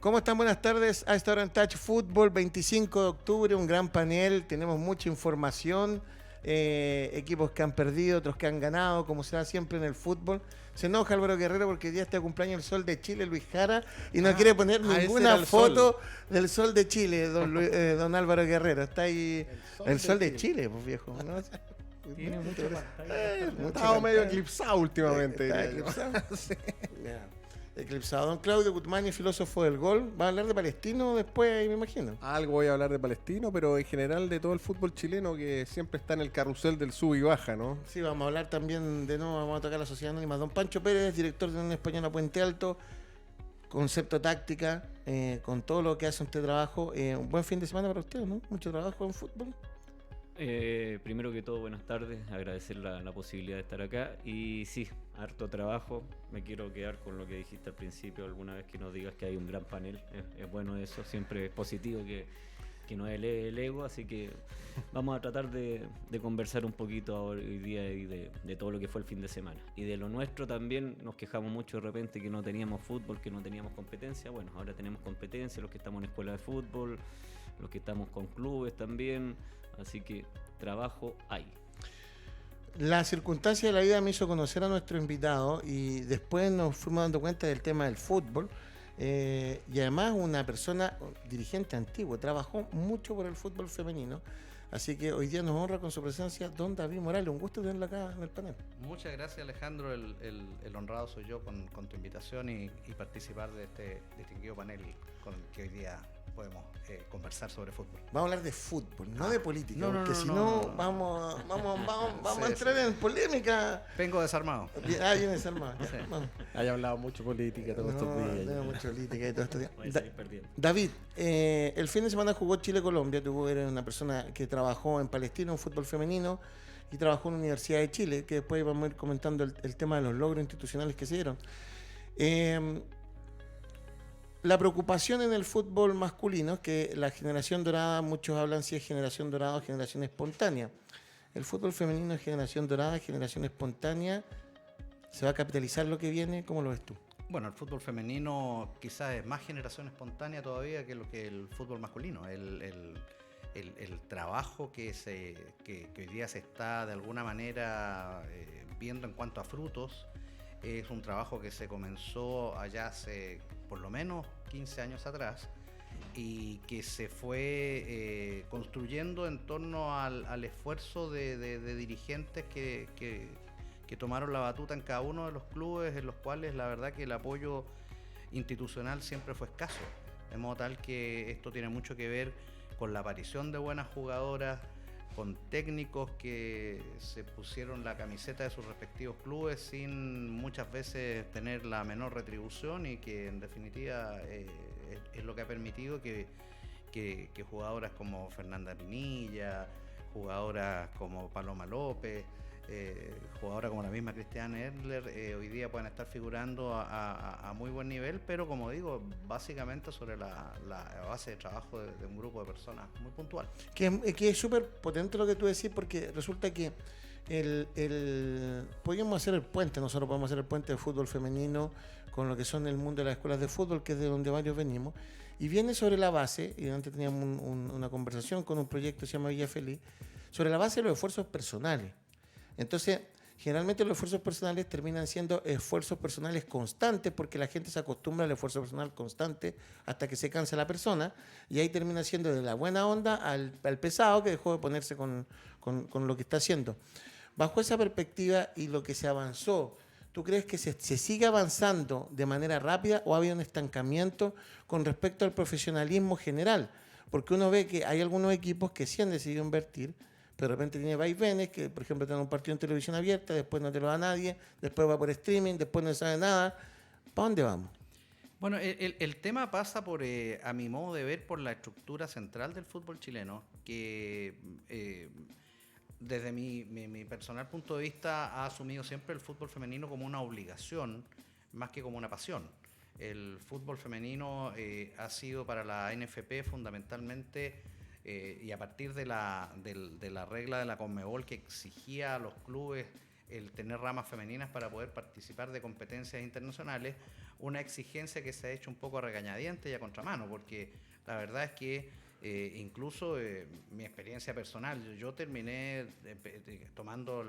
¿Cómo están? Buenas tardes. A esta hora en Touch Fútbol, 25 de octubre, un gran panel. Tenemos mucha información. Equipos que han perdido, otros que han ganado, como se da siempre en el fútbol. Se enoja Álvaro Guerrero porque día está de cumpleaños el Sol de Chile, Luis Jara, y no quiere poner ninguna foto del Sol de Chile, don Álvaro Guerrero. Está ahí el Sol de Chile, pues viejo, ¿no? Tiene mucha pantalla. Estaba medio eclipsado últimamente. Está eclipsado. Sí. Eclipsado. Don Claudio Gutmán, filósofo del gol. ¿Va a hablar de Palestino después, ahí me imagino? Algo voy a hablar de Palestino, pero en general de todo el fútbol chileno que siempre está en el carrusel del sub y baja, ¿no? Sí, vamos a hablar también de nuevo, vamos a tocar la Sociedad Anónima. Don Pancho Pérez, director de Unión Española Puente Alto, concepto táctica, con todo lo que hace este trabajo. Un buen fin de semana para usted, ¿no? Mucho trabajo en fútbol. Primero que todo, buenas tardes, agradecer la posibilidad de estar acá y sí, harto trabajo. Me quiero quedar con lo que dijiste al principio, alguna vez que nos digas que hay un gran panel, es bueno eso, siempre es positivo que nos eleve el ego, así que vamos a tratar de conversar un poquito hoy día y de todo lo que fue el fin de semana. Y de lo nuestro también nos quejamos mucho de repente que no teníamos fútbol, que no teníamos competencia. Bueno, ahora tenemos competencia, los que estamos en escuela de fútbol, los que estamos con clubes también, así que trabajo hay. La circunstancia de la vida me hizo conocer a nuestro invitado y después nos fuimos dando cuenta del tema del fútbol. Y además una persona dirigente antiguo, trabajó mucho por el fútbol femenino, así que hoy día nos honra con su presencia don David Morales. Un gusto tenerlo acá en el panel. Muchas gracias, Alejandro, el honrado soy yo con tu invitación y participar de este distinguido panel con el que hoy día podemos conversar sobre fútbol. Vamos a hablar de fútbol, no de política, porque si no. Vamos Sí, a entrar en polémica. Vengo desarmado. Viene desarmado. Sí. Haya hablado mucho política todos estos días. Mucho política y todo estos días. Voy a salir perdiendo. David, el fin de semana jugó Chile-Colombia. Tú eres una persona que trabajó en Palestina, en fútbol femenino, y trabajó en la Universidad de Chile, que después vamos a ir comentando el tema de los logros institucionales que se dieron. La preocupación en el fútbol masculino es que la generación dorada, muchos hablan si es generación dorada o generación espontánea. El fútbol femenino es generación dorada, generación espontánea. ¿Se va a capitalizar lo que viene? ¿Cómo lo ves tú? Bueno, el fútbol femenino quizás es más generación espontánea todavía que lo que el fútbol masculino. El trabajo que hoy día se está de alguna manera viendo en cuanto a frutos es un trabajo que se comenzó allá hace por lo menos 15 años atrás y que se fue construyendo en torno al esfuerzo de dirigentes que tomaron la batuta en cada uno de los clubes, en los cuales la verdad que el apoyo institucional siempre fue escaso. De modo tal que esto tiene mucho que ver con la aparición de buenas jugadoras, con técnicos que se pusieron la camiseta de sus respectivos clubes sin muchas veces tener la menor retribución y que en definitiva es lo que ha permitido que jugadoras como Fernanda Pinilla, jugadoras como Paloma López, jugadoras como la misma Cristiane Erler hoy día pueden estar figurando a muy buen nivel, pero como digo, básicamente sobre la base de trabajo de un grupo de personas muy puntual. Que es súper potente lo que tú decís, porque resulta que podemos hacer el puente, nosotros podemos hacer el puente de fútbol femenino con lo que son el mundo de las escuelas de fútbol, que es de donde varios venimos, y viene sobre la base, y antes teníamos una conversación con un proyecto que se llama Villa Feliz, sobre la base de los esfuerzos personales. Entonces, generalmente los esfuerzos personales terminan siendo esfuerzos personales constantes porque la gente se acostumbra al esfuerzo personal constante hasta que se cansa la persona y ahí termina siendo de la buena onda al pesado que dejó de ponerse con lo que está haciendo. Bajo esa perspectiva y lo que se avanzó, ¿tú crees que se sigue avanzando de manera rápida o ha habido un estancamiento con respecto al profesionalismo general? Porque uno ve que hay algunos equipos que sí han decidido invertir, pero de repente tiene vaivenes, que por ejemplo tiene un partido en televisión abierta, después no te lo da nadie, después va por streaming, después no sabe nada. ¿Para dónde vamos? Bueno, el tema pasa por, a mi modo de ver, por la estructura central del fútbol chileno, que desde mi personal punto de vista ha asumido siempre el fútbol femenino como una obligación más que como una pasión. El fútbol femenino ha sido para la NFP fundamentalmente y a partir de la regla de la Conmebol que exigía a los clubes el tener ramas femeninas para poder participar de competencias internacionales, una exigencia que se ha hecho un poco a regañadientes y a contramano, porque la verdad es que incluso mi experiencia personal, yo terminé tomando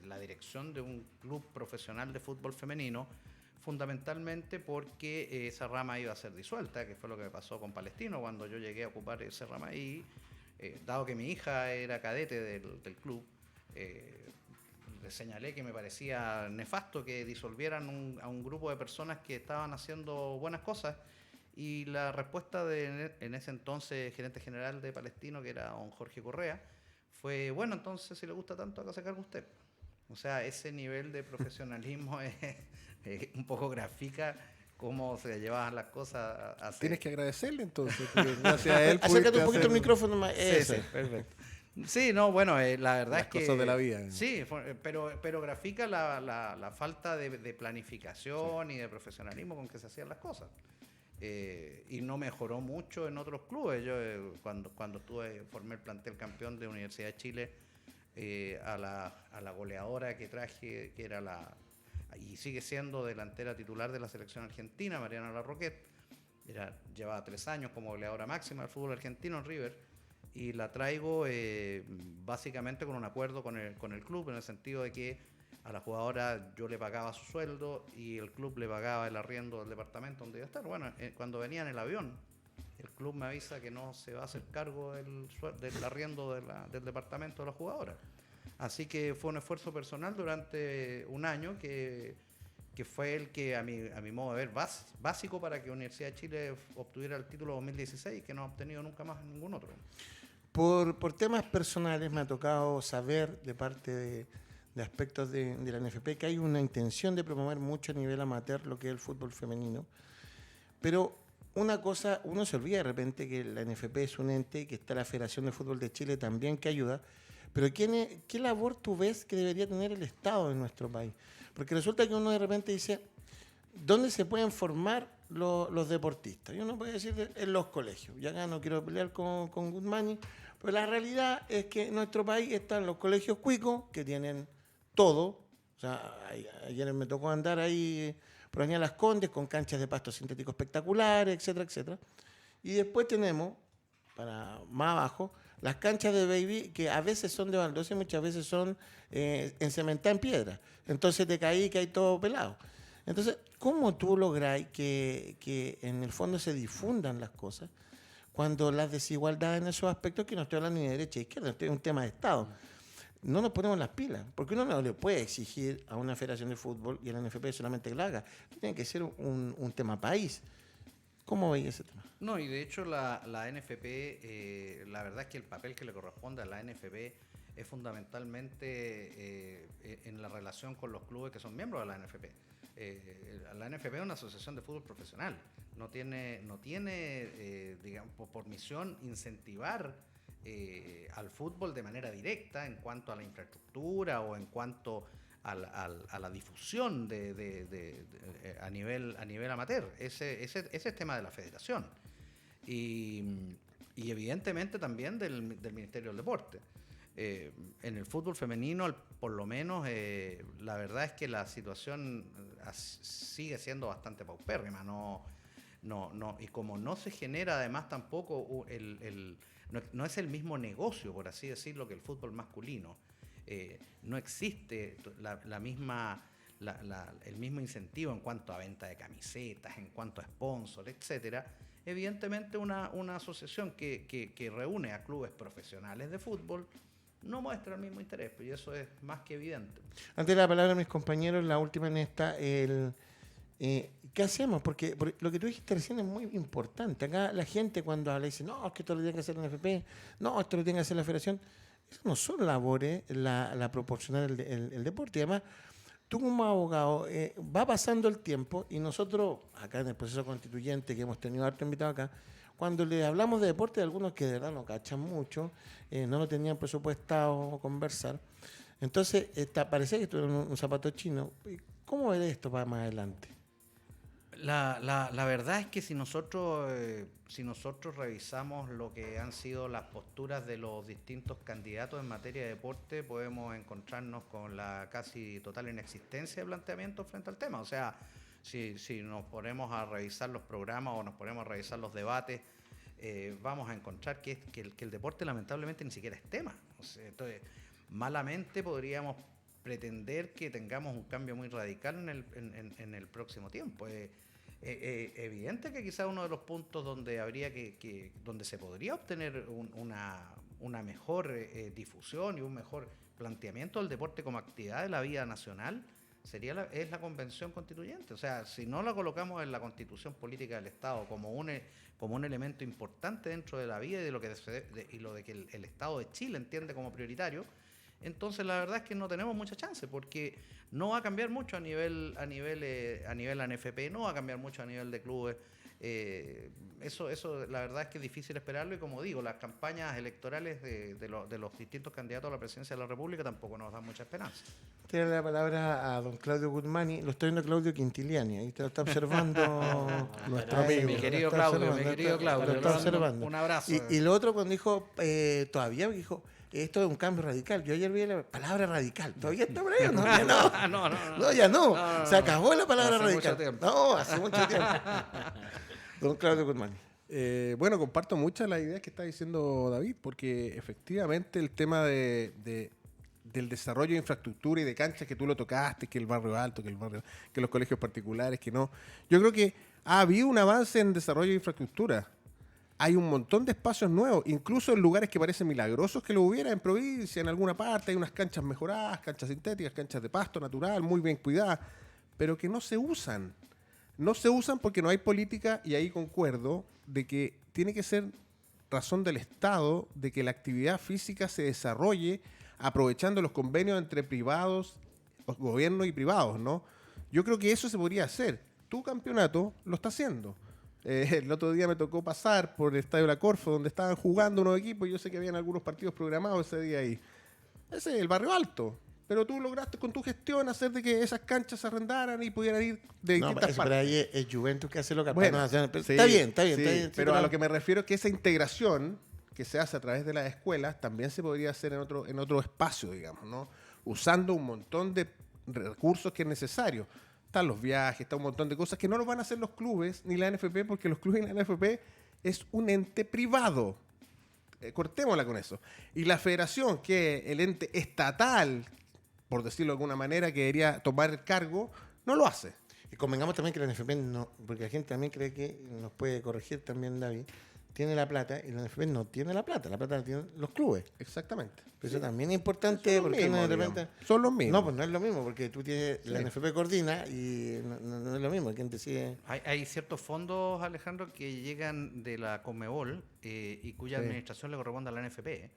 la dirección de un club profesional de fútbol femenino, fundamentalmente porque esa rama iba a ser disuelta, que fue lo que me pasó con Palestino cuando yo llegué a ocupar esa rama, y dado que mi hija era cadete del club, le señalé que me parecía nefasto que disolvieran a un grupo de personas que estaban haciendo buenas cosas, y la respuesta en ese entonces gerente general de Palestino, que era don Jorge Correa, fue: bueno, entonces si le gusta tanto, hágase cargo usted. O sea, ese nivel de profesionalismo es un poco grafica cómo se llevaban las cosas a hacer. Tienes que agradecerle entonces, porque gracias a él Acércate un poquito hacer el micrófono más. Sí, Eso, sí. perfecto. Sí, no, bueno, la verdad las es que... cosas de la vida. Sí, pero grafica la falta de planificación y de profesionalismo con que se hacían las cosas. Y no mejoró mucho en otros clubes. Yo cuando formé el plantel campeón de Universidad de Chile, a la goleadora que traje, que era y sigue siendo delantera titular de la selección argentina, Mariana Larroquette, llevaba 3 años como goleadora máxima del fútbol argentino en River, y la traigo básicamente con un acuerdo con el club, en el sentido de que a la jugadora yo le pagaba su sueldo y el club le pagaba el arriendo del departamento donde iba a estar. Bueno, cuando venía en el avión, el club me avisa que no se va a hacer cargo del arriendo del departamento de la jugadora. Así que fue un esfuerzo personal durante un año que fue el que, a mi modo de ver, básico para que Universidad de Chile obtuviera el título 2016, que no ha obtenido nunca más ningún otro. Por temas personales me ha tocado saber de parte de aspectos de la NFP que hay una intención de promover mucho a nivel amateur lo que es el fútbol femenino, pero una cosa, uno se olvida de repente que la NFP es un ente, que está la Federación de Fútbol de Chile también que ayuda, pero ¿qué labor tú ves que debería tener el Estado en nuestro país? Porque resulta que uno de repente dice, ¿dónde se pueden formar los deportistas? Y uno puede decir en los colegios. Y acá no quiero pelear con Guzmán, pero la realidad es que en nuestro país están los colegios cuicos, que tienen todo. O sea, ayer me tocó andar ahí por Avenida Las Condes con canchas de pasto sintético espectaculares, etcétera, etcétera. Y después tenemos, para más abajo, las canchas de baby, que a veces son de baldosa y muchas veces son encementadas en piedra. Entonces te caí que hay todo pelado. Entonces, ¿cómo tú logras que en el fondo se difundan las cosas cuando las desigualdades en esos aspectos, que no estoy hablando ni de derecha e izquierda, esto es un tema de Estado, no nos ponemos las pilas? Porque uno no le puede exigir a una federación de fútbol y a la NFP solamente que lo haga. Tiene que ser un tema país. ¿Cómo veis ese tema? No, y de hecho la NFP, la verdad es que el papel que le corresponde a la NFP es fundamentalmente en la relación con los clubes que son miembros de la NFP. La NFP es una asociación de fútbol profesional, no tiene digamos, por misión incentivar al fútbol de manera directa en cuanto a la infraestructura o en cuanto a la difusión a nivel amateur. Ese es tema de la federación y evidentemente también del Ministerio del Deporte. En el fútbol femenino, por lo menos, la verdad es que la situación sigue siendo bastante paupérrima. Y como no se genera además tampoco no es el mismo negocio, por así decirlo, que el fútbol masculino. No existe el mismo incentivo en cuanto a venta de camisetas, en cuanto a sponsor, etcétera. Evidentemente una asociación que reúne a clubes profesionales de fútbol no muestra el mismo interés, y eso es más que evidente. Antes de la palabra a mis compañeros, la última en esta, ¿qué hacemos? Porque lo que tú dijiste recién es muy importante. Acá la gente cuando habla dice, no, es que esto lo tiene que hacer la NFP, no, esto lo tiene que hacer la federación. Eso no son labores la proporcionar el deporte. Y además, tú como abogado, va pasando el tiempo y nosotros, acá en el proceso constituyente, que hemos tenido harto invitado acá, cuando le hablamos de deporte, algunos que de verdad no cachan mucho, no lo tenían presupuestado conversar. Entonces, parecía que esto era un zapato chino. ¿Cómo ves esto para más adelante? La verdad es que si nosotros revisamos lo que han sido las posturas de los distintos candidatos en materia de deporte, podemos encontrarnos con la casi total inexistencia de planteamientos frente al tema. O sea, si nos ponemos a revisar los programas o nos ponemos a revisar los debates, vamos a encontrar que el deporte lamentablemente ni siquiera es tema. O sea, entonces, malamente podríamos pretender que tengamos un cambio muy radical en el próximo tiempo. Evidente que quizás uno de los puntos donde habría donde se podría obtener una mejor difusión y un mejor planteamiento del deporte como actividad de la vida nacional es la convención constituyente. O sea, si no la colocamos en la constitución política del Estado como un elemento importante dentro de la vida y de lo que el Estado de Chile entiende como prioritario, entonces la verdad es que no tenemos mucha chance, porque no va a cambiar mucho a nivel ANFP, no va a cambiar mucho a nivel de clubes. Eso la verdad es que es difícil esperarlo, y como digo, las campañas electorales de los distintos candidatos a la presidencia de la República tampoco nos dan mucha esperanza. Tiene la palabra a don Claudio Guzmani. Lo estoy viendo Claudio Quintiliani. Ahí te lo está observando nuestro amigo. Mi querido Lo está Claudio, observando, lo está observando. Un abrazo. Y lo otro, cuando dijo, todavía dijo, esto es un cambio radical. Yo ayer vi la palabra radical. ¿Todavía está por ahí? No, ya no. No, ya no. Se acabó la palabra Hace radical. mucho tiempo. No, hace mucho tiempo. Don Claudio Guzmani. Bueno, comparto muchas de las ideas que está diciendo David, porque efectivamente el tema del desarrollo de infraestructura y de canchas, que tú lo tocaste, que el barrio alto, que los colegios particulares, que no. Yo creo que ha habido un avance en desarrollo de infraestructura. Hay un montón de espacios nuevos, incluso en lugares que parecen milagrosos que lo hubiera en provincia, en alguna parte hay unas canchas mejoradas, canchas sintéticas, canchas de pasto natural, muy bien cuidadas, pero que no se usan. No se usan porque no hay política, y ahí concuerdo, de que tiene que ser razón del Estado de que la actividad física se desarrolle aprovechando los convenios entre privados, gobierno y privados, ¿no? Yo creo que eso se podría hacer. Tu campeonato lo está haciendo. El otro día me tocó pasar por el Estadio La Corfo, donde estaban jugando unos equipos, y yo sé que habían algunos partidos programados ese día ahí. Ese es el barrio alto. Pero tú lograste con tu gestión hacer de que esas canchas se arrendaran y pudieran ir de distintas partes. Pero ahí es Juventus que hace local. Bueno, Pero sí, está bien. sí, pero a lo que me refiero es que esa integración que se hace a través de las escuelas también se podría hacer en otro espacio, digamos, ¿no? Usando un montón de recursos que es necesario. Están los viajes, está un montón de cosas que no lo van a hacer los clubes ni la NFP, porque los clubes y la NFP es un ente privado. Cortémosla con eso. Y la federación, que es el ente estatal, por decirlo de alguna manera, que debería tomar el cargo, no lo hace. Y convengamos también que la NFP no, porque la gente también cree que, nos puede corregir también David, tiene la plata, y la NFP no tiene la plata la tienen los clubes. Exactamente. Pero eso también es importante, porque mismos, uno de repente... son los mismos. No, pues no es lo mismo, porque tú tienes, la NFP coordina y no es lo mismo, quien decide... Hay ciertos fondos, Alejandro, que llegan de la Conmebol y cuya administración le corresponde a la NFP.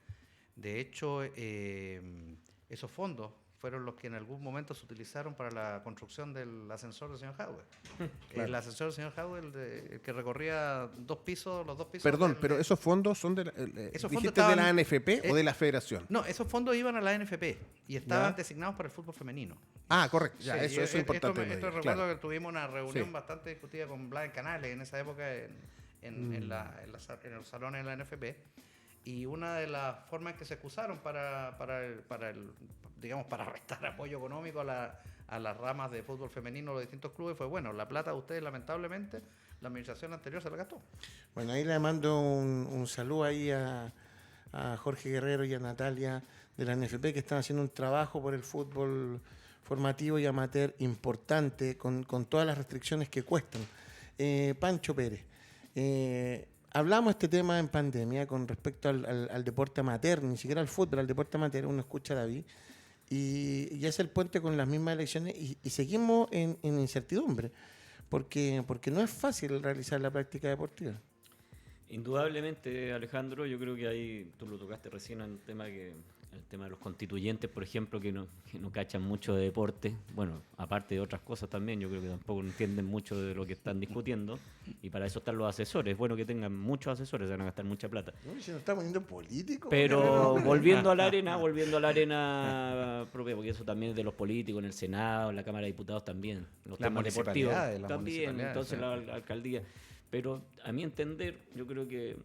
De hecho, esos fondos fueron los que en algún momento se utilizaron para la construcción del ascensor del señor Hadwe. Claro. El ascensor del señor Hadwe, el que recorría los dos pisos. Perdón, pero esos fondos son de la ANFP o de la Federación. No, esos fondos iban a la ANFP y estaban designados para el fútbol femenino. Ah, correcto. Ya, sí, eso es importante. Esto recuerdo que tuvimos una reunión bastante discutida con Blas Canales en esa época en los salones de la ANFP. Y una de las formas que se excusaron para restar apoyo económico a las ramas de fútbol femenino de los distintos clubes fue, bueno, la plata de ustedes lamentablemente la administración anterior se la gastó. Bueno, ahí le mando un saludo ahí a Jorge Guerrero y a Natalia de la NFP, que están haciendo un trabajo por el fútbol formativo y amateur importante, con todas las restricciones que cuestan. Pancho Pérez, hablamos de este tema en pandemia con respecto al deporte amateur, ni siquiera al fútbol, al deporte amateur. Uno escucha a David y hace el puente con las mismas elecciones y seguimos en incertidumbre, porque no es fácil realizar la práctica deportiva. Indudablemente, Alejandro, yo creo que ahí tú lo tocaste recién en el tema que el tema de los constituyentes, por ejemplo, que no cachan mucho de deporte, bueno, aparte de otras cosas también, yo creo que tampoco entienden mucho de lo que están discutiendo, y para eso están los asesores. Es bueno que tengan muchos asesores, se van a gastar mucha plata. No, se nos está poniendo político. Pero volviendo a la arena propia, porque eso también es de los políticos, en el Senado, en la Cámara de Diputados también, los Las temas deportivos municipalidades, las también, municipalidades, entonces sí. la alcaldía. Pero a mi entender, yo creo que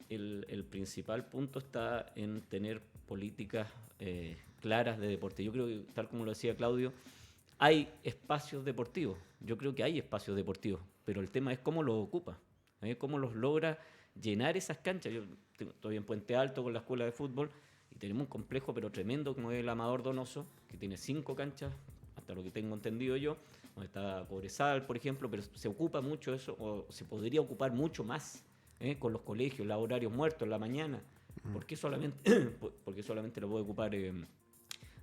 el principal punto está en tener políticas claras de deporte. Yo creo que, tal como lo decía Claudio, hay espacios deportivos. Yo creo que hay espacios deportivos, pero el tema es cómo los ocupa, cómo los logra llenar esas canchas. Yo estoy en Puente Alto con la escuela de fútbol y tenemos un complejo pero tremendo como es el Amador Donoso, que tiene 5 canchas, hasta lo que tengo entendido yo, donde está Cobresal, por ejemplo, pero se ocupa mucho eso, o se podría ocupar mucho más con los colegios, los horarios muertos en la mañana. ¿Por qué solamente lo puede ocupar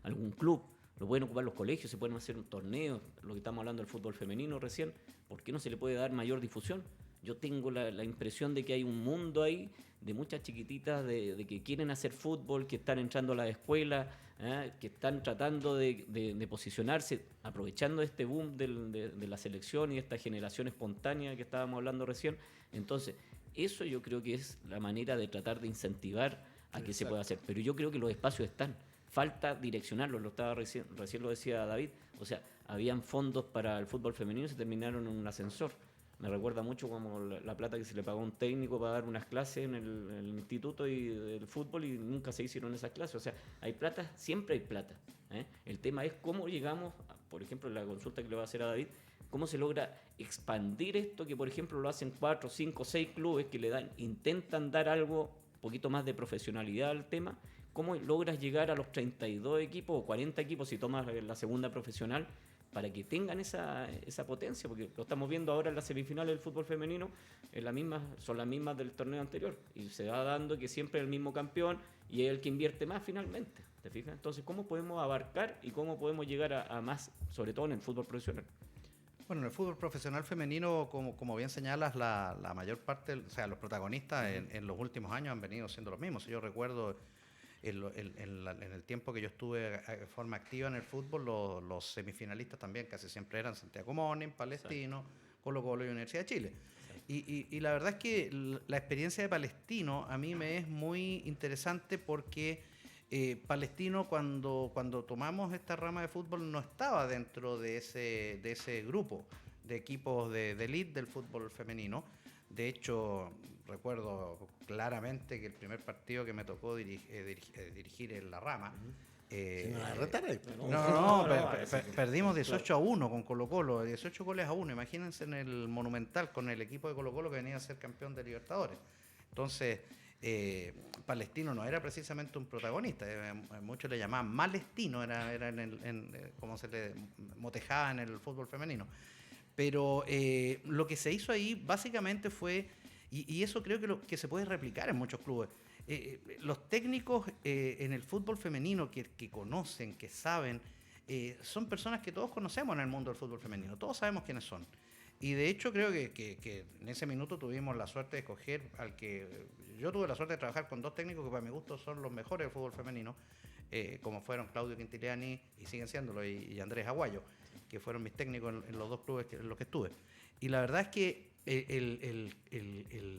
algún club? Lo pueden ocupar los colegios, se pueden hacer un torneo, lo que estamos hablando del fútbol femenino recién. ¿Por qué no se le puede dar mayor difusión? Yo tengo la impresión de que hay un mundo ahí de muchas chiquititas de que quieren hacer fútbol, que están entrando a la escuela, que están tratando de posicionarse, aprovechando este boom de la selección y esta generación espontánea que estábamos hablando recién. Entonces, eso yo creo que es la manera de tratar de incentivar a que se pueda hacer. Pero yo creo que los espacios están. Falta direccionarlos, recién lo decía David. O sea, habían fondos para el fútbol femenino y se terminaron en un ascensor. Me recuerda mucho como la plata que se le pagó a un técnico para dar unas clases en el instituto del fútbol y nunca se hicieron esas clases. O sea, hay plata, siempre hay plata. El tema es cómo llegamos, por ejemplo, la consulta que le voy a hacer a David, cómo se logra expandir esto, que por ejemplo lo hacen 4, 5, 6 clubes que intentan dar algo, un poquito más de profesionalidad al tema. ¿Cómo logras llegar a los 32 equipos o 40 equipos si tomas la segunda profesional para que tengan esa potencia? Porque lo estamos viendo ahora en las semifinales del fútbol femenino, son las mismas del torneo anterior y se va dando que siempre es el mismo campeón y es el que invierte más finalmente. ¿Te fijas? Entonces, ¿cómo podemos abarcar y cómo podemos llegar a más, sobre todo en el fútbol profesional? Bueno, en el fútbol profesional femenino, como bien señalas, la mayor parte, o sea, los protagonistas en los últimos años han venido siendo los mismos. Yo recuerdo en el tiempo que yo estuve de forma activa en el fútbol, los semifinalistas también casi siempre eran Santiago Morning, Palestino, Colo-Colo y Universidad de Chile. Y la verdad es que la experiencia de Palestino a mí me es muy interesante porque Palestino cuando tomamos esta rama de fútbol no estaba dentro de ese grupo de equipos de elite del fútbol femenino. De hecho, recuerdo claramente que el primer partido que me tocó dirigir en la rama. Perdimos 18-1 con Colo-Colo, 18 goles a 1. Imagínense en el Monumental con el equipo de Colo-Colo que venía a ser campeón de Libertadores. Entonces, Palestino no era precisamente un protagonista, muchos le llamaban Malestino, era como se le motejaba en el fútbol femenino. Pero lo que se hizo ahí básicamente fue, y eso creo que se puede replicar en muchos clubes, los técnicos en el fútbol femenino que conocen, que saben, son personas que todos conocemos en el mundo del fútbol femenino, todos sabemos quiénes son. Y de hecho creo que en ese minuto tuvimos la suerte de escoger yo tuve la suerte de trabajar con 2 técnicos que para mi gusto son los mejores del fútbol femenino, como fueron Claudio Quintiliani, y siguen siéndolo, y Andrés Aguayo, que fueron mis técnicos en los 2 clubes en los que estuve. Y la verdad es que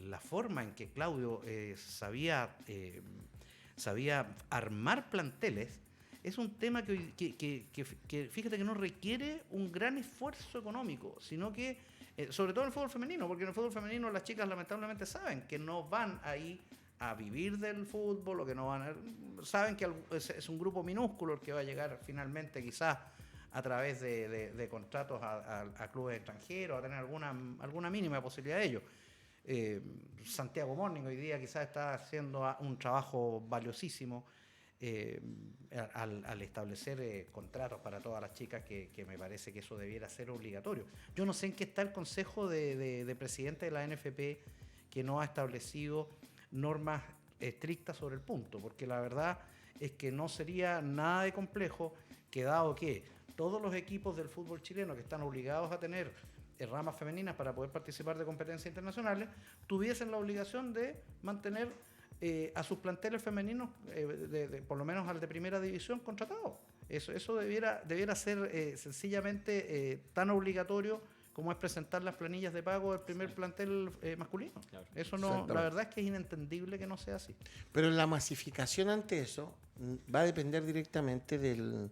la forma en que Claudio sabía armar planteles es un tema que fíjate que no requiere un gran esfuerzo económico, sino que, sobre todo en el fútbol femenino, porque en el fútbol femenino las chicas lamentablemente saben que no van ahí a vivir del fútbol, o que no saben que es un grupo minúsculo el que va a llegar finalmente quizás a través de contratos a clubes extranjeros, a tener alguna mínima posibilidad de ello. Santiago Morning hoy día quizás está haciendo un trabajo valiosísimo al establecer contratos para todas las chicas, que me parece que eso debiera ser obligatorio. Yo no sé en qué está el consejo de presidente de la NFP, que no ha establecido normas estrictas sobre el punto, porque la verdad es que no sería nada de complejo que, dado que todos los equipos del fútbol chileno que están obligados a tener ramas femeninas para poder participar de competencias internacionales, tuviesen la obligación de mantener a sus planteles femeninos, por lo menos al de primera división, contratados. Eso debiera ser sencillamente tan obligatorio como es presentar las planillas de pago del primer plantel masculino. Claro. Eso no, la verdad es que es inentendible que no sea así. Pero la masificación ante eso va a depender directamente del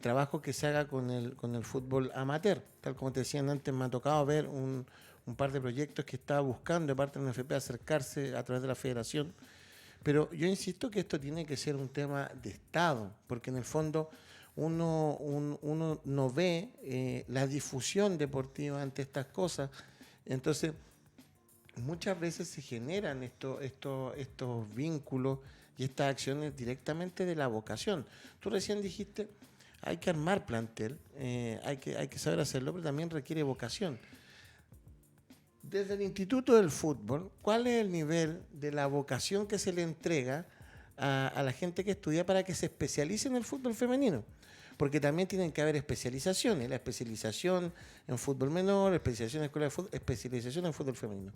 trabajo que se haga con el fútbol amateur. Tal como te decían antes, me ha tocado ver un par de proyectos que estaba buscando de parte de la NFP acercarse a través de la federación. Pero yo insisto que esto tiene que ser un tema de Estado, porque en el fondo uno no ve la difusión deportiva ante estas cosas. Entonces, muchas veces se generan estos vínculos y estas acciones directamente de la vocación. Tú recién dijiste, hay que armar plantel, hay que saber hacerlo, pero también requiere vocación. Desde el Instituto del Fútbol, ¿cuál es el nivel de la vocación que se le entrega a la gente que estudia para que se especialice en el fútbol femenino? Porque también tienen que haber especializaciones, la especialización en fútbol menor, especialización en escuela de fútbol, especialización en fútbol femenino.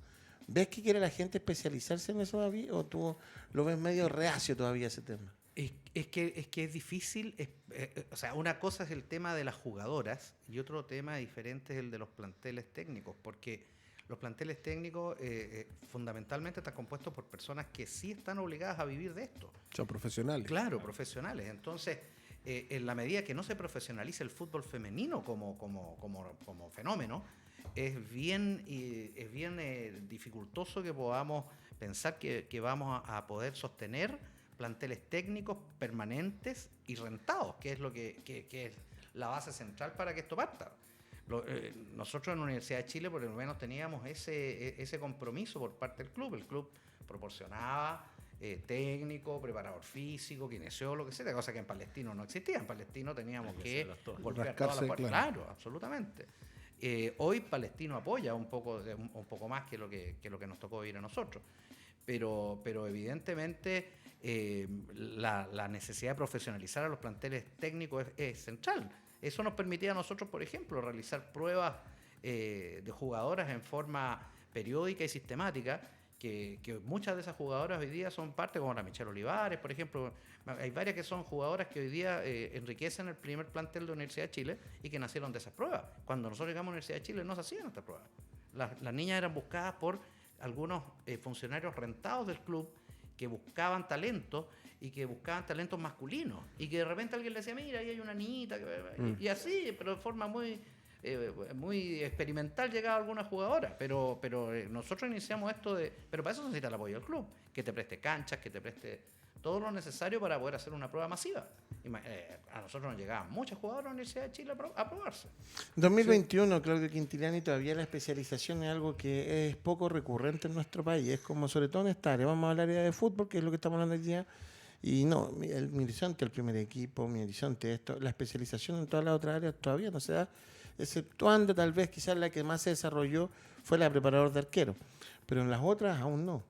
¿Ves que quiere la gente especializarse en eso, David? ¿O tú lo ves medio reacio todavía ese tema? Es que es difícil, o sea, una cosa es el tema de las jugadoras y otro tema diferente es el de los planteles técnicos, porque los planteles técnicos fundamentalmente están compuestos por personas que sí están obligadas a vivir de esto. Son profesionales. Claro, profesionales. Entonces, en la medida que no se profesionalice el fútbol femenino como fenómeno, es bien dificultoso que podamos pensar que vamos a poder sostener planteles técnicos permanentes y rentados, que es lo que es la base central para que esto parta. Nosotros en la Universidad de Chile por lo menos teníamos ese compromiso por parte del club. El club proporcionaba técnico, preparador físico, kinesiólogo, etcétera, cosa que en Palestino no existía. En Palestino teníamos que golpear todas las puertas. Claro, absolutamente. Hoy Palestino apoya un poco más que lo que nos tocó vivir a nosotros. Pero evidentemente la necesidad de profesionalizar a los planteles técnicos es central. Eso nos permitía a nosotros, por ejemplo, realizar pruebas de jugadoras en forma periódica y sistemática, que muchas de esas jugadoras hoy día son parte, como la Michelle Olivares, por ejemplo. Hay varias que son jugadoras que hoy día enriquecen el primer plantel de la Universidad de Chile y que nacieron de esas pruebas. Cuando nosotros llegamos a la Universidad de Chile no se hacían estas pruebas. Las niñas eran buscadas por algunos funcionarios rentados del club que buscaban talentos y que buscaban talentos masculinos y que de repente alguien le decía, mira, ahí hay una niñita y así, pero de forma muy experimental llegaba alguna jugadora, pero nosotros iniciamos esto pero para eso se necesita el apoyo del club, que te preste canchas, que te preste todo lo necesario para poder hacer una prueba masiva. A nosotros nos llegaban muchas jugadoras a la Universidad de Chile a probarse. En 2021, Claudio Quintiliani, todavía la especialización es algo que es poco recurrente en nuestro país, es como sobre todo en esta área. Vamos a hablar de fútbol, que es lo que estamos hablando hoy día, y no, mi horizonte, el primer equipo, mi horizonte esto, la especialización en todas las otras áreas todavía no se da, exceptuando tal vez quizás la que más se desarrolló fue la preparador de arquero, pero en las otras aún no.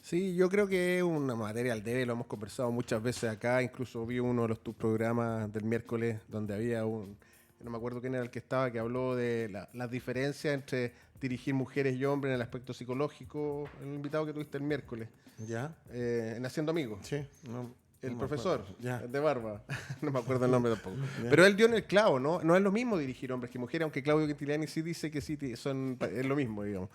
Sí, yo creo que es una materia al debe, lo hemos conversado muchas veces acá, incluso vi uno de tus programas del miércoles donde había no me acuerdo quién era el que estaba, que habló de las diferencias entre dirigir mujeres y hombres en el aspecto psicológico, el invitado que tuviste el miércoles. ¿Ya? En Haciendo Amigos. Sí. El profesor, ya. De barba, no me acuerdo el nombre tampoco. Ya. Pero él dio en el clavo, ¿no? No es lo mismo dirigir hombres que mujeres, aunque Claudio Quintiliani sí dice que sí es lo mismo, digamos.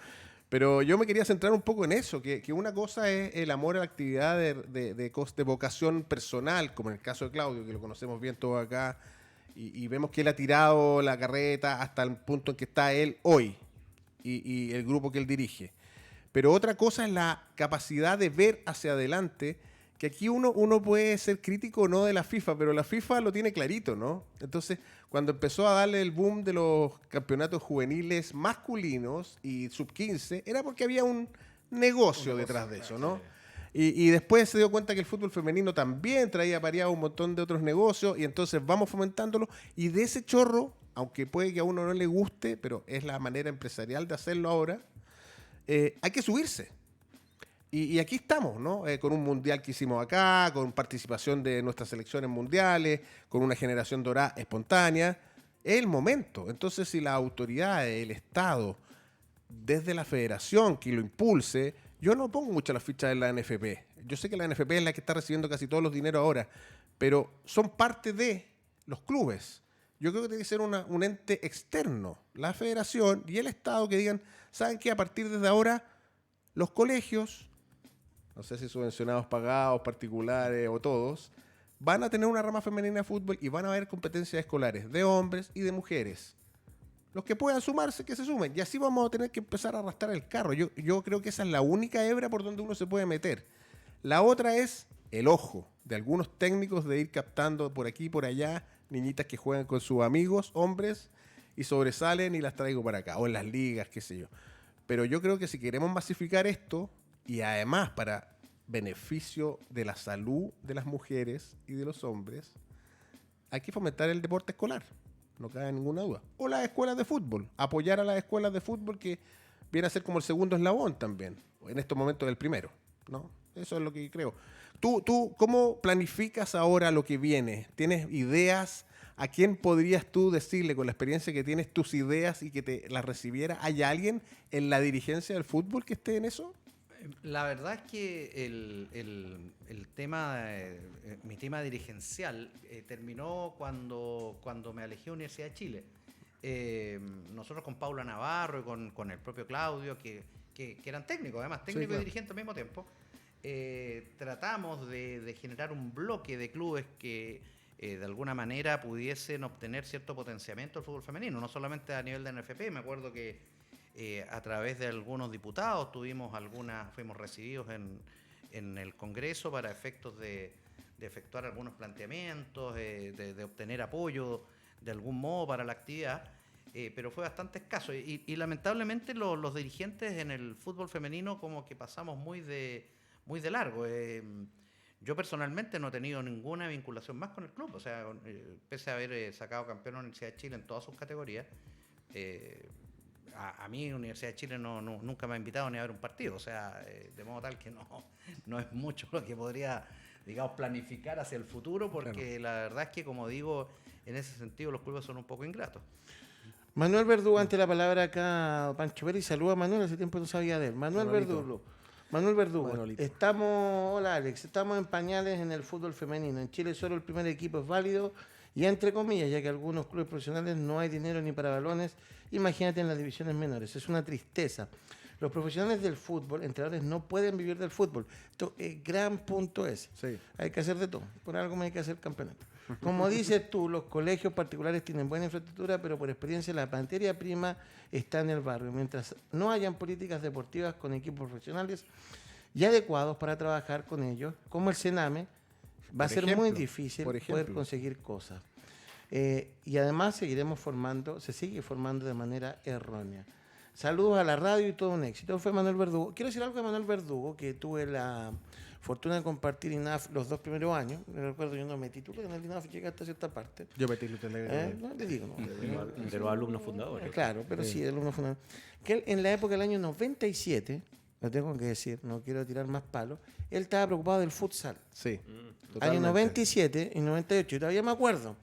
Pero yo me quería centrar un poco en eso, que una cosa es el amor a la actividad de vocación personal, como en el caso de Claudio, que lo conocemos bien todos acá, y vemos que él ha tirado la carreta hasta el punto en que está él hoy, y el grupo que él dirige. Pero otra cosa es la capacidad de ver hacia adelante, que aquí uno puede ser crítico o no de la FIFA, pero la FIFA lo tiene clarito, ¿no? Entonces, cuando empezó a darle el boom de los campeonatos juveniles masculinos y sub-15, era porque había un negocio detrás de eso, ¿no? Y después se dio cuenta que el fútbol femenino también traía apareado un montón de otros negocios, y entonces vamos fomentándolo, y de ese chorro, aunque puede que a uno no le guste, pero es la manera empresarial de hacerlo ahora, hay que subirse. Y aquí estamos, ¿no? Con un mundial que hicimos acá, con participación de nuestras selecciones mundiales, con una generación dorada espontánea. Es el momento. Entonces, si la autoridad, el Estado, desde la federación que lo impulse, Yo no pongo mucho las fichas en la NFP. Yo sé que la NFP es la que está recibiendo casi todos los dineros ahora, pero son parte de los clubes. Yo creo que tiene que ser un ente externo, la federación y el Estado, que digan, ¿saben qué? A partir de ahora, los colegios, no sé si subvencionados, pagados, particulares o todos, van a tener una rama femenina de fútbol y van a haber competencias escolares de hombres y de mujeres. Los que puedan sumarse, que se sumen. Y así vamos a tener que empezar a arrastrar el carro. Yo creo que esa es la única hebra por donde uno se puede meter. La otra es el ojo de algunos técnicos de ir captando por aquí y por allá niñitas que juegan con sus amigos, hombres, y sobresalen y las traigo para acá. O en las ligas, qué sé yo. Pero yo creo que si queremos masificar esto, y además para beneficio de la salud de las mujeres y de los hombres, hay que fomentar el deporte escolar. No cabe ninguna duda. O las escuelas de fútbol. Apoyar a las escuelas de fútbol, que viene a ser como el segundo eslabón también. En estos momentos el primero, ¿no? Eso es lo que creo. ¿Tú cómo planificas ahora lo que viene? ¿Tienes ideas? ¿A quién podrías tú decirle, con la experiencia que tienes, tus ideas y que te las recibiera? ¿Hay alguien en la dirigencia del fútbol que esté en eso? La verdad es que el tema, mi tema dirigencial terminó cuando me alejé de Universidad de Chile. Nosotros con Paula Navarro y con el propio Claudio, que eran técnicos, además, técnicos Sí, claro. y dirigentes al mismo tiempo, tratamos de generar un bloque de clubes que de alguna manera pudiesen obtener cierto potenciamiento del fútbol femenino, no solamente a nivel de NFP. Me acuerdo que a través de algunos diputados fuimos recibidos en el Congreso para efectos de efectuar algunos planteamientos, de obtener apoyo de algún modo para la actividad, pero fue bastante escaso. Y lamentablemente los dirigentes en el fútbol femenino como que pasamos muy de largo. Yo personalmente no he tenido ninguna vinculación más con el club, o sea, pese a haber sacado campeón en la Universidad de Chile en todas sus categorías, a mí Universidad de Chile nunca me ha invitado ni a ver un partido, o sea, de modo tal que no es mucho lo que podría, digamos, planificar hacia el futuro, porque la verdad es que, como digo, en ese sentido los clubes son un poco ingratos. Manuel Verdugo, ante la palabra acá, Pancho Pérez, saluda a Manuel, hace tiempo no sabía de él. Manuel Verdugo, Manolito. hola Alex, estamos en pañales en el fútbol femenino. En Chile solo el primer equipo es válido, y entre comillas, ya que algunos clubes profesionales no hay dinero ni para balones, imagínate en las divisiones menores. Es una tristeza. Los profesionales del fútbol, entrenadores, no pueden vivir del fútbol. Gran punto ese. Sí. Hay que hacer de todo. Por algo me hay que hacer campeonato. Como dices tú, los colegios particulares tienen buena infraestructura, pero por experiencia la materia prima está en el barrio. Mientras no hayan políticas deportivas con equipos profesionales y adecuados para trabajar con ellos, como el Sename, va a ser muy difícil poder conseguir cosas. Y además se sigue formando de manera errónea. Saludos a la radio y todo un éxito. Fue Manuel Verdugo. Quiero decir algo de Manuel Verdugo, que tuve la fortuna de compartir INAF los 2 primeros años. Me recuerdo, yo no me titulé en el INAF, llegué hasta cierta parte. Yo metí el No te digo, no. De los alumnos fundadores. Claro, pero sí, el alumno fundador. Que él, en la época del año 97, lo tengo que decir, no quiero tirar más palos, él estaba preocupado del futsal. Sí. Año 97 y 98, y todavía me acuerdo.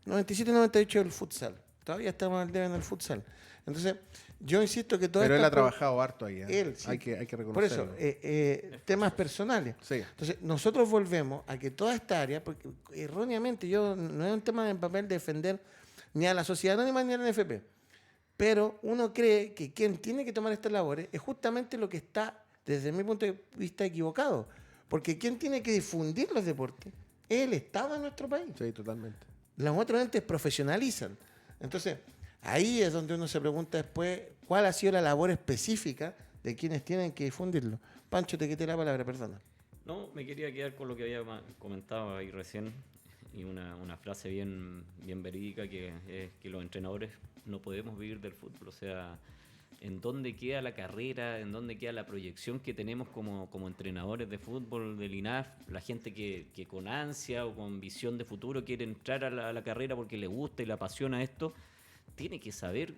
97 y 98 del futsal. Todavía estamos al debe en el futsal. Entonces, yo insisto que todo Pero esto... él ha trabajado harto ahí. Él, sí. Hay que Por eso, reconocerlo. temas personales. Sí. Entonces, nosotros volvemos a que toda esta área, porque erróneamente no es un tema de papel defender ni a la sociedad anónima ni a la NFP, pero uno cree que quien tiene que tomar estas labores es justamente lo que está, desde mi punto de vista, equivocado. Porque quien tiene que difundir los deportes es el Estado de nuestro país. Sí, totalmente. Los otros entes profesionalizan. Entonces, ahí es donde uno se pregunta después cuál ha sido la labor específica de quienes tienen que difundirlo. Pancho, te quité la palabra, perdona. No, me quería quedar con lo que había comentado ahí recién, y una frase bien verídica, que es que los entrenadores no podemos vivir del fútbol. O sea, ¿en dónde queda la carrera? ¿En dónde queda la proyección que tenemos como entrenadores de fútbol del INAF? La gente que con ansia o con visión de futuro quiere entrar a la carrera porque le gusta y le apasiona esto, tiene que saber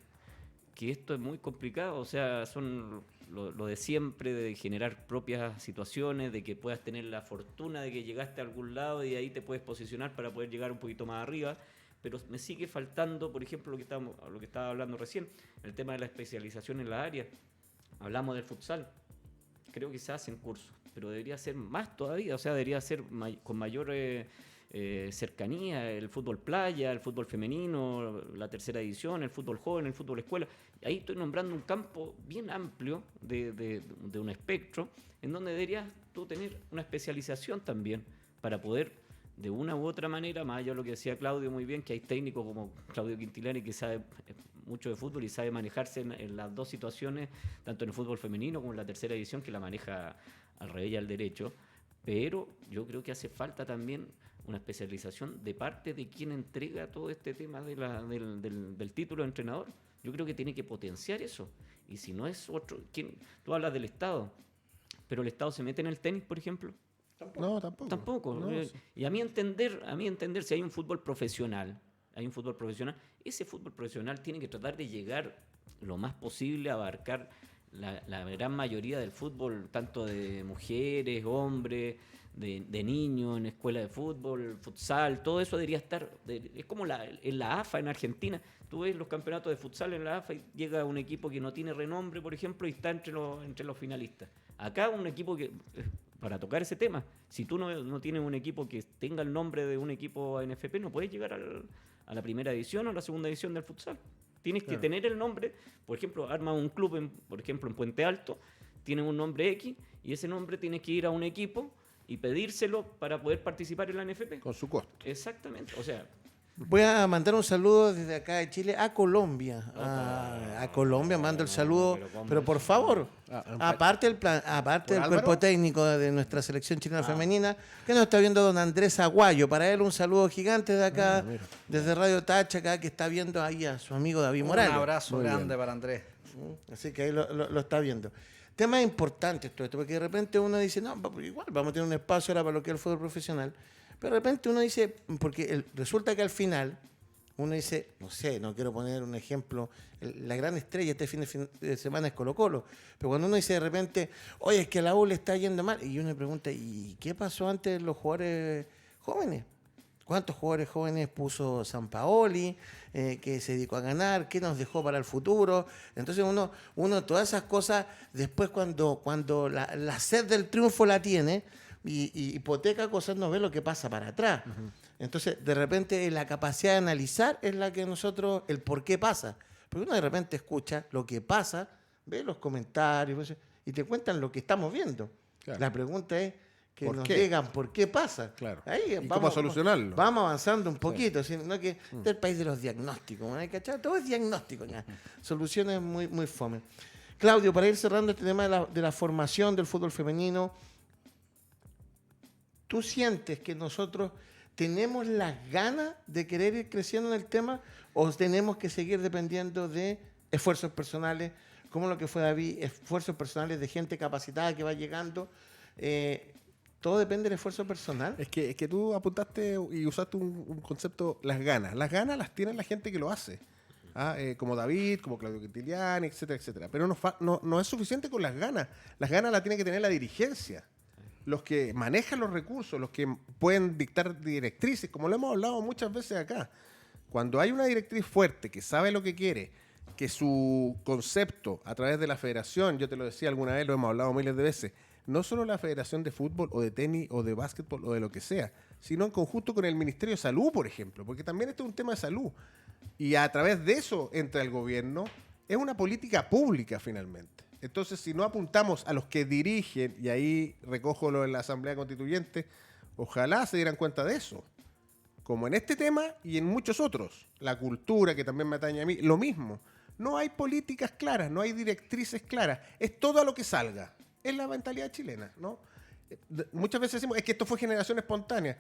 que esto es muy complicado. O sea, son lo de siempre, de generar propias situaciones, de que puedas tener la fortuna de que llegaste a algún lado y de ahí te puedes posicionar para poder llegar un poquito más arriba. Pero me sigue faltando, por ejemplo, lo que estaba hablando recién, el tema de la especialización en la área. Hablamos del futsal. creo que se hacen cursos, pero debería ser más todavía, o sea, debería ser con mayor cercanía, el fútbol playa, el fútbol femenino, la tercera división, el fútbol joven, el fútbol escuela. Ahí estoy nombrando un campo bien amplio de un espectro, en donde deberías tú tener una especialización también para poder, de una u otra manera, más allá de lo que decía Claudio muy bien, que hay técnicos como Claudio Quintilani que sabe mucho de fútbol y sabe manejarse en las dos situaciones, tanto en el fútbol femenino como en la tercera división, que la maneja al revés y al derecho, pero yo creo que hace falta también una especialización de parte de quien entrega todo este tema del título de entrenador. Yo creo que tiene que potenciar eso, y si no es otro, tú hablas del Estado, pero el Estado se mete en el tenis, por ejemplo. No, tampoco. No, y a mi entender, si hay un fútbol profesional, ese fútbol profesional tiene que tratar de llegar lo más posible a abarcar la gran mayoría del fútbol, tanto de mujeres, hombres, de niños, en escuela de fútbol, futsal, todo eso debería estar, es como en la AFA en Argentina. Tú ves los campeonatos de futsal en la AFA y llega un equipo que no tiene renombre, por ejemplo, y está entre los finalistas. Acá un equipo que, para tocar ese tema, si tú no tienes un equipo que tenga el nombre de un equipo ANFP, no puedes llegar a la primera división o a la segunda división del futsal. Tienes que tener el nombre, por ejemplo, arma un club, por ejemplo, en Puente Alto, tienen un nombre X, y ese nombre tiene que ir a un equipo y pedírselo para poder participar en la NFP. Con su costo. Exactamente, o sea... Voy a mandar un saludo desde acá de Chile a Colombia. A Colombia mando el saludo, pero por favor, aparte del cuerpo técnico de nuestra selección chilena femenina, que nos está viendo don Andrés Aguayo. Para él un saludo gigante de acá, desde Radio Tacha, acá, que está viendo ahí a su amigo David Morales. Un abrazo grande para Andrés. Así que ahí lo está viendo. Tema importante todo esto, porque de repente uno dice, no, igual vamos a tener un espacio ahora para lo que es el fútbol profesional. Pero de repente uno dice, porque resulta que al final uno dice, no sé, no quiero poner un ejemplo, la gran estrella este fin de semana es Colo-Colo, pero cuando uno dice de repente, oye, es que a la U le está yendo mal, y uno le pregunta, ¿y qué pasó antes de los jugadores jóvenes? ¿Cuántos jugadores jóvenes puso Sampaoli, que se dedicó a ganar? ¿Qué nos dejó para el futuro? Entonces uno todas esas cosas, después cuando la sed del triunfo la tiene, y hipoteca cosas, no ve lo que pasa para atrás. Entonces, de repente, la capacidad de analizar es la que nosotros, el por qué pasa. Porque uno de repente escucha lo que pasa, ve los comentarios y te cuentan lo que estamos viendo. Claro. La pregunta es que nos digan por qué pasa. Claro. Ahí ¿Y cómo solucionarlo? Vamos avanzando un poquito, sino que este es el país de los diagnósticos, ¿no? ¿Cachai? Todo es diagnóstico ya. Soluciones muy, muy fome. Claudio, para ir cerrando este tema de la formación del fútbol femenino, ¿tú sientes que nosotros tenemos las ganas de querer ir creciendo en el tema o tenemos que seguir dependiendo de esfuerzos personales, como lo que fue David, esfuerzos personales de gente capacitada que va llegando? ¿Todo depende del esfuerzo personal? Es que tú apuntaste y usaste un concepto, las ganas. Las ganas las tiene la gente que lo hace. Como David, como Claudio Quintiliani, etcétera, etcétera. Pero no es suficiente con las ganas. Las ganas las tiene que tener la dirigencia. Los que manejan los recursos, los que pueden dictar directrices, como lo hemos hablado muchas veces acá. Cuando hay una directriz fuerte que sabe lo que quiere, que su concepto a través de la federación, yo te lo decía alguna vez, lo hemos hablado miles de veces, no solo la federación de fútbol o de tenis o de básquetbol o de lo que sea, sino en conjunto con el Ministerio de Salud, por ejemplo, porque también este es un tema de salud. Y a través de eso entra el gobierno, es una política pública finalmente. Entonces, si no apuntamos a los que dirigen, y ahí recojo lo de la Asamblea Constituyente, ojalá se dieran cuenta de eso. Como en este tema y en muchos otros. La cultura, que también me atañe a mí, lo mismo. No hay políticas claras, no hay directrices claras. Es todo a lo que salga. Es la mentalidad chilena, ¿no? Muchas veces decimos, es que esto fue generación espontánea.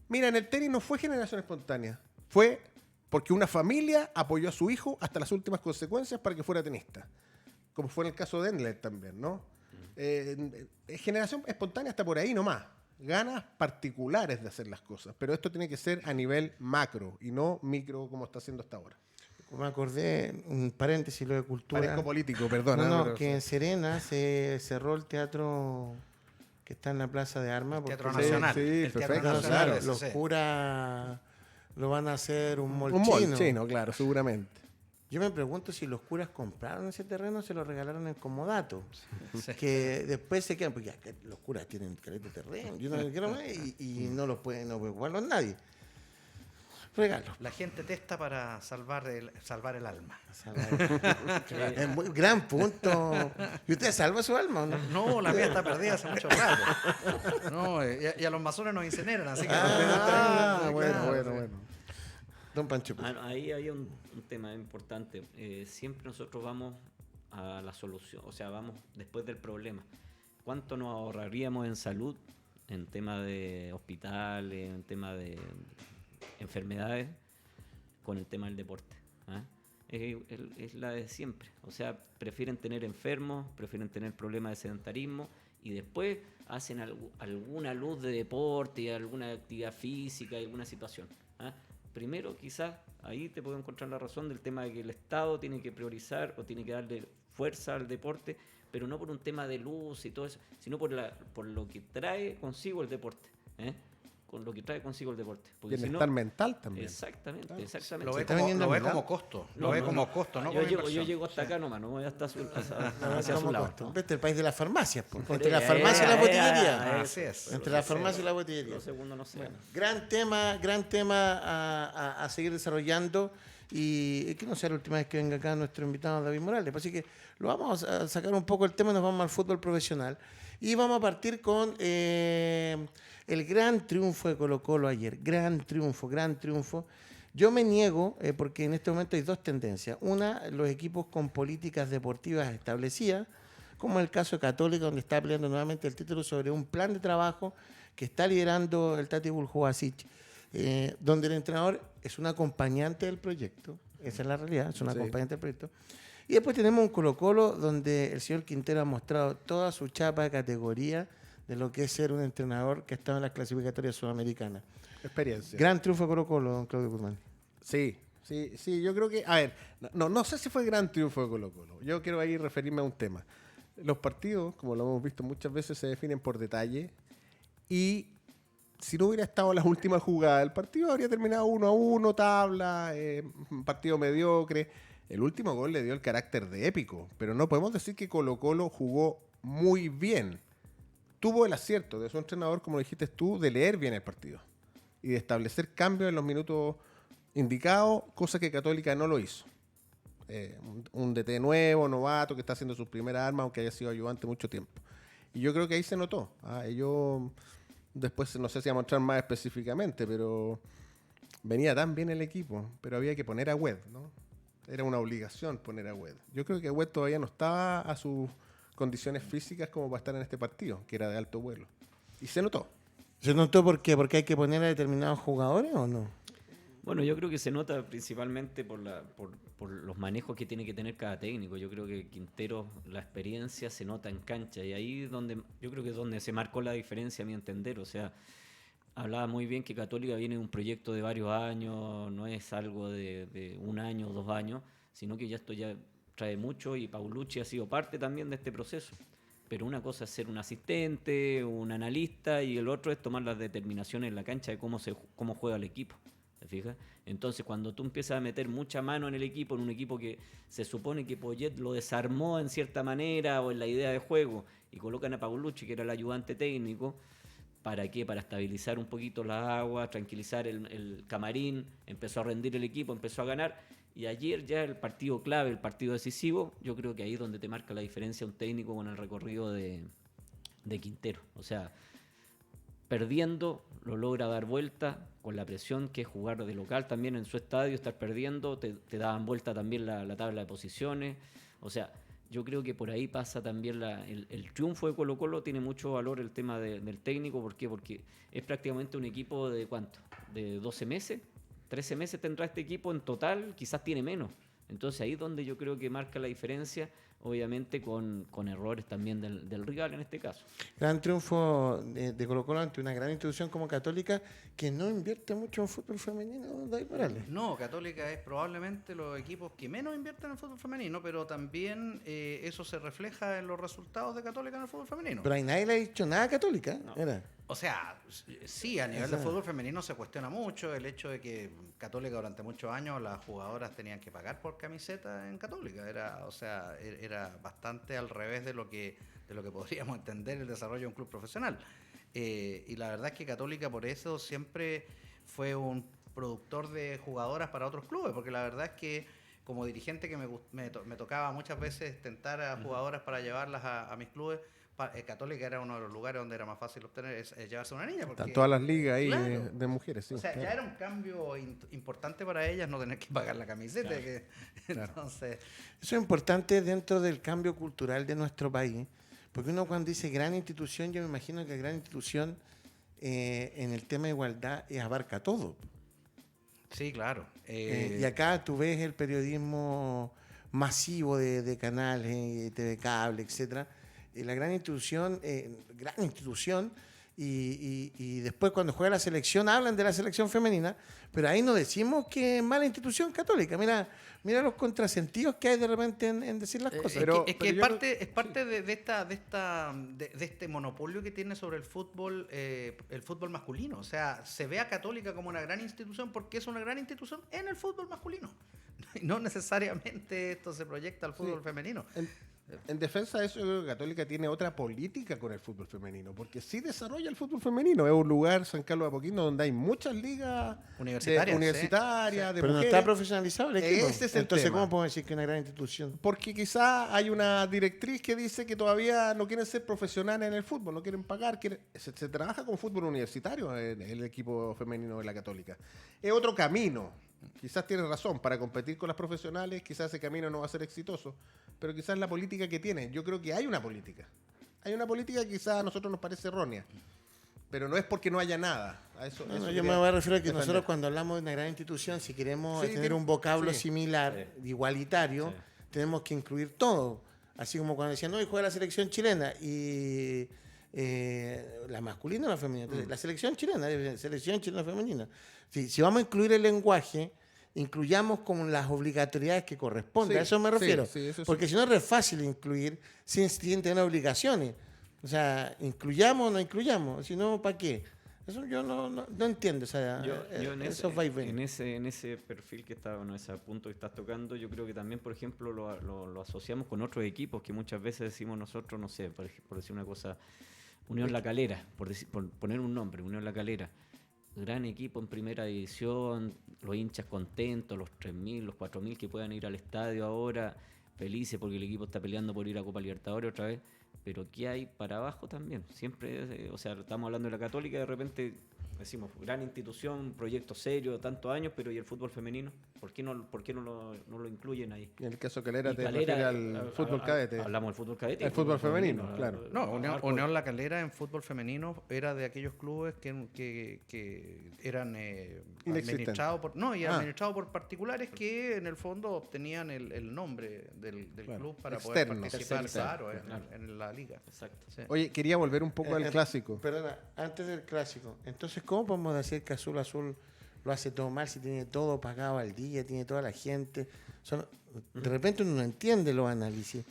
Mira, en el tenis no fue generación espontánea. Fue porque una familia apoyó a su hijo hasta las últimas consecuencias para que fuera tenista. Como fue en el caso de Endler también, ¿no? Generación espontánea está por ahí nomás. Ganas particulares de hacer las cosas. Pero esto tiene que ser a nivel macro y no micro como está haciendo hasta ahora. Me acordé, un paréntesis, lo de cultura. Parezco político, perdona. No, que en Serena se cerró el teatro que está en la Plaza de Armas. El Teatro Nacional. Sí, el perfecto. Teatro Nacional. Claro, los curas lo van a hacer un mall Un mall chino. chino, claro, seguramente. Yo me pregunto si los curas compraron ese terreno o se lo regalaron en comodato. Que después se quedan, porque ya, que los curas tienen caleta de terreno, yo no lo quiero más y no lo puede jugarlo nadie. Regalo. La gente testa para salvar el alma. Es muy gran punto. ¿Y usted salva su alma o no? No, la mía está perdida hace mucho rato. No, y a los masones nos incineran, así que... Bueno. Don Pancho. Ahí hay un tema importante. Siempre nosotros vamos a la solución, o sea, vamos después del problema. ¿Cuánto nos ahorraríamos en salud, en tema de hospitales, en tema de enfermedades, con el tema del deporte? Es la de siempre. O sea, prefieren tener enfermos, prefieren tener problemas de sedentarismo y después hacen alguna luz de deporte, alguna actividad física, alguna situación. Primero, quizás ahí te puedo encontrar la razón del tema de que el Estado tiene que priorizar o tiene que darle fuerza al deporte, pero no por un tema de luz y todo eso, sino por lo que trae consigo el deporte. Con lo que trae consigo el deporte. Bienestar mental también. Exactamente. Lo ve como costo. Yo llego hasta acá nomás, no voy hasta hacia su lado. ¿No? Vete el país de las farmacias, entre la farmacia y la botillería. Así es. Entre la farmacia y la botillería. Lo segundo no sé. Bueno, gran tema a seguir desarrollando. Y que no sea la última vez que venga acá nuestro invitado David Morales. Así que lo vamos a sacar un poco el tema y nos vamos al fútbol profesional. Y vamos a partir con el gran triunfo de Colo-Colo ayer. Gran triunfo. Yo me niego, porque en este momento hay dos tendencias. Una, los equipos con políticas deportivas establecidas, como el caso de Católica, donde está peleando nuevamente el título sobre un plan de trabajo que está liderando el Tati Buljubasic, donde el entrenador es un acompañante del proyecto. Esa es la realidad, es un acompañante del proyecto. Y después tenemos un Colo-Colo donde el señor Quintero ha mostrado toda su chapa de categoría de lo que es ser un entrenador que ha estado en las clasificatorias sudamericanas. Experiencia. Gran triunfo de Colo-Colo, don Claudio Guzmán. Sí, yo creo que... A ver, no sé si fue gran triunfo de Colo-Colo. Yo quiero ahí referirme a un tema. Los partidos, como lo hemos visto muchas veces, se definen por detalle y si no hubiera estado en las últimas jugadas, el partido habría terminado 1-1, tabla, un partido mediocre. El último gol le dio el carácter de épico, pero no podemos decir que Colo-Colo jugó muy bien. Tuvo el acierto de su entrenador, como dijiste tú, de leer bien el partido y de establecer cambios en los minutos indicados, cosa que Católica no lo hizo. Un DT nuevo, novato, que está haciendo sus primeras armas, aunque haya sido ayudante mucho tiempo. Y yo creo que ahí se notó. Ellos, después no sé si a mostrar más específicamente, pero venía tan bien el equipo, pero había que poner a Wed, ¿no? Era una obligación poner a Wed. Yo creo que Wed todavía no estaba a sus condiciones físicas como para estar en este partido, que era de alto vuelo. Y se notó. ¿Se notó por qué? ¿Porque hay que poner a determinados jugadores o no? Bueno, yo creo que se nota principalmente por los manejos que tiene que tener cada técnico. Yo creo que Quintero, la experiencia se nota en cancha y ahí donde yo creo que es donde se marcó la diferencia, a mi entender. O sea, hablaba muy bien que Católica viene de un proyecto de varios años, no es algo de 1 año o 2 años, sino que esto ya trae mucho y Paulucci ha sido parte también de este proceso. Pero una cosa es ser un asistente, un analista y el otro es tomar las determinaciones en la cancha de cómo juega el equipo. ¿Te fijas? Entonces, cuando tú empiezas a meter mucha mano en el equipo, en un equipo que se supone que Poyet lo desarmó en cierta manera o en la idea de juego y colocan a Paulucci, que era el ayudante técnico, ¿para qué? Para estabilizar un poquito las aguas, tranquilizar el camarín, empezó a rendir el equipo, empezó a ganar. Y ayer ya el partido clave, el partido decisivo, yo creo que ahí es donde te marca la diferencia un técnico con el recorrido de Quintero. O sea, perdiendo lo logra dar vuelta con la presión que es jugar de local también en su estadio, estar perdiendo, te daban vuelta también la tabla de posiciones. O sea, yo creo que por ahí pasa también el triunfo de Colo-Colo, tiene mucho valor el tema del técnico. ¿Por qué? Porque es prácticamente un equipo de ¿cuánto? ¿De 12 meses? 13 meses tendrá este equipo en total, quizás tiene menos. Entonces ahí es donde yo creo que marca la diferencia, obviamente con errores también del rival en este caso. Gran triunfo de Colo-Colo ante una gran institución como Católica, que no invierte mucho en fútbol femenino, David Morales. No, Católica es probablemente los equipos que menos invierten en fútbol femenino, pero también eso se refleja en los resultados de Católica en el fútbol femenino. Pero ahí nadie le ha dicho nada a Católica. No. O sea, sí, a nivel de fútbol femenino se cuestiona mucho el hecho de que Católica durante muchos años las jugadoras tenían que pagar por camiseta en Católica. Era bastante al revés de lo que podríamos entender el desarrollo de un club profesional. Y la verdad es que Católica por eso siempre fue un productor de jugadoras para otros clubes, porque la verdad es que como dirigente que me tocaba muchas veces tentar a jugadoras para llevarlas a mis clubes, Católica era uno de los lugares donde era más fácil obtener llevarse a una niña. Porque, Están todas las ligas ahí claro, de mujeres, sí. o sea, claro. ya era un cambio importante para ellas no tener que pagar la camiseta. Claro. Entonces, Eso es importante dentro del cambio cultural de nuestro país, porque uno cuando dice gran institución, yo me imagino que gran institución en el tema de igualdad abarca todo. sí, claro. Y acá tú ves el periodismo masivo de canales, TV Cable, etcétera. La gran institución, y después cuando juega la selección hablan de la selección femenina, pero ahí no decimos que es mala institución Católica. Mira los contrasentidos que hay de repente en decir las cosas. Es parte de este monopolio que tiene sobre el fútbol masculino. O sea, se ve a Católica como una gran institución porque es una gran institución en el fútbol masculino. No necesariamente esto se proyecta al fútbol femenino. En defensa de eso, yo creo que Católica tiene otra política con el fútbol femenino, porque sí desarrolla el fútbol femenino. Es un lugar, San Carlos de Apoquindo, donde hay muchas ligas universitarias de pero no mujeres. está profesionalizado el equipo. Ese es el Entonces, tema. ¿cómo podemos decir que es una gran institución? Porque quizá hay una directriz que dice que todavía no quieren ser profesionales en el fútbol, no quieren pagar. Se trabaja con fútbol universitario en el equipo femenino de la Católica. Es otro camino. Quizás tiene razón, para competir con las profesionales, quizás ese camino no va a ser exitoso, pero quizás la política que tiene, yo creo que hay una política. Hay una política que quizás a nosotros nos parece errónea, pero no es porque no haya nada. Yo me voy a referir a que nosotros cuando hablamos de una gran institución, si queremos tener un vocablo similar, igualitario, tenemos que incluir todo. Así como cuando decían, no, y juega la selección chilena, y la masculina o la femenina. Entonces, la selección chilena femenina. Si vamos a incluir el lenguaje, incluyamos con las obligatoriedades que corresponden. Sí, a eso me refiero. sí, eso sí. Porque si no es fácil incluir sin tener obligaciones. O sea, incluyamos o no incluyamos. Si no, ¿para qué? Eso yo no entiendo. O sea, Yo en eso va y viene. en ese perfil que está, bueno, ese punto que estás tocando, yo creo que también, por ejemplo, lo asociamos con otros equipos que muchas veces decimos nosotros, no sé, por decir una cosa, Unión La Calera, por poner un nombre, Unión La Calera. Gran equipo en primera división, los hinchas contentos, los 3.000, los 4.000 que puedan ir al estadio ahora, felices porque el equipo está peleando por ir a Copa Libertadores otra vez, pero ¿qué hay para abajo también? Siempre, o sea, estamos hablando de la Católica, de repente decimos, gran institución, proyecto serio, tantos años, pero ¿y el fútbol femenino? ¿Por qué no lo incluyen ahí? En el caso Calera Y te Calera, refiere al fútbol cadete. Hablamos del fútbol cadete. El fútbol femenino, claro. No, Unión La Calera en fútbol femenino era de aquellos clubes que eran administrados por particulares que en el fondo obtenían el nombre del club para poder participar en la liga. Exacto. Sí. Oye, quería volver un poco al clásico. Perdona, antes del clásico. Entonces, ¿cómo podemos decir que Azul lo hace todo mal si tiene todo pagado al día, tiene toda la gente? De repente uno no entiende los análisis.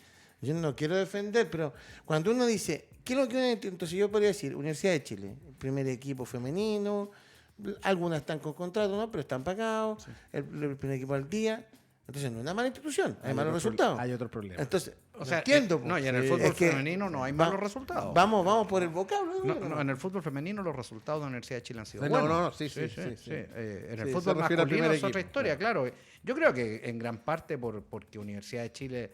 Yo no quiero defender, pero cuando uno dice, ¿qué es lo que entonces yo podría decir? Universidad de Chile, el primer equipo femenino, algunas están con contrato, ¿no? Pero están pagados, el primer equipo al día. Entonces no es una mala institución, hay malos resultados. Hay otro problema. Entonces, O sea, entiendo. y en el fútbol femenino no hay malos resultados. Vamos por el vocablo. No, en el fútbol femenino los resultados de la Universidad de Chile han sido No, buenos. sí. En Sí, el se fútbol refiere al masculino primer es otra equipo, historia, claro. Yo creo que en gran parte porque Universidad de Chile,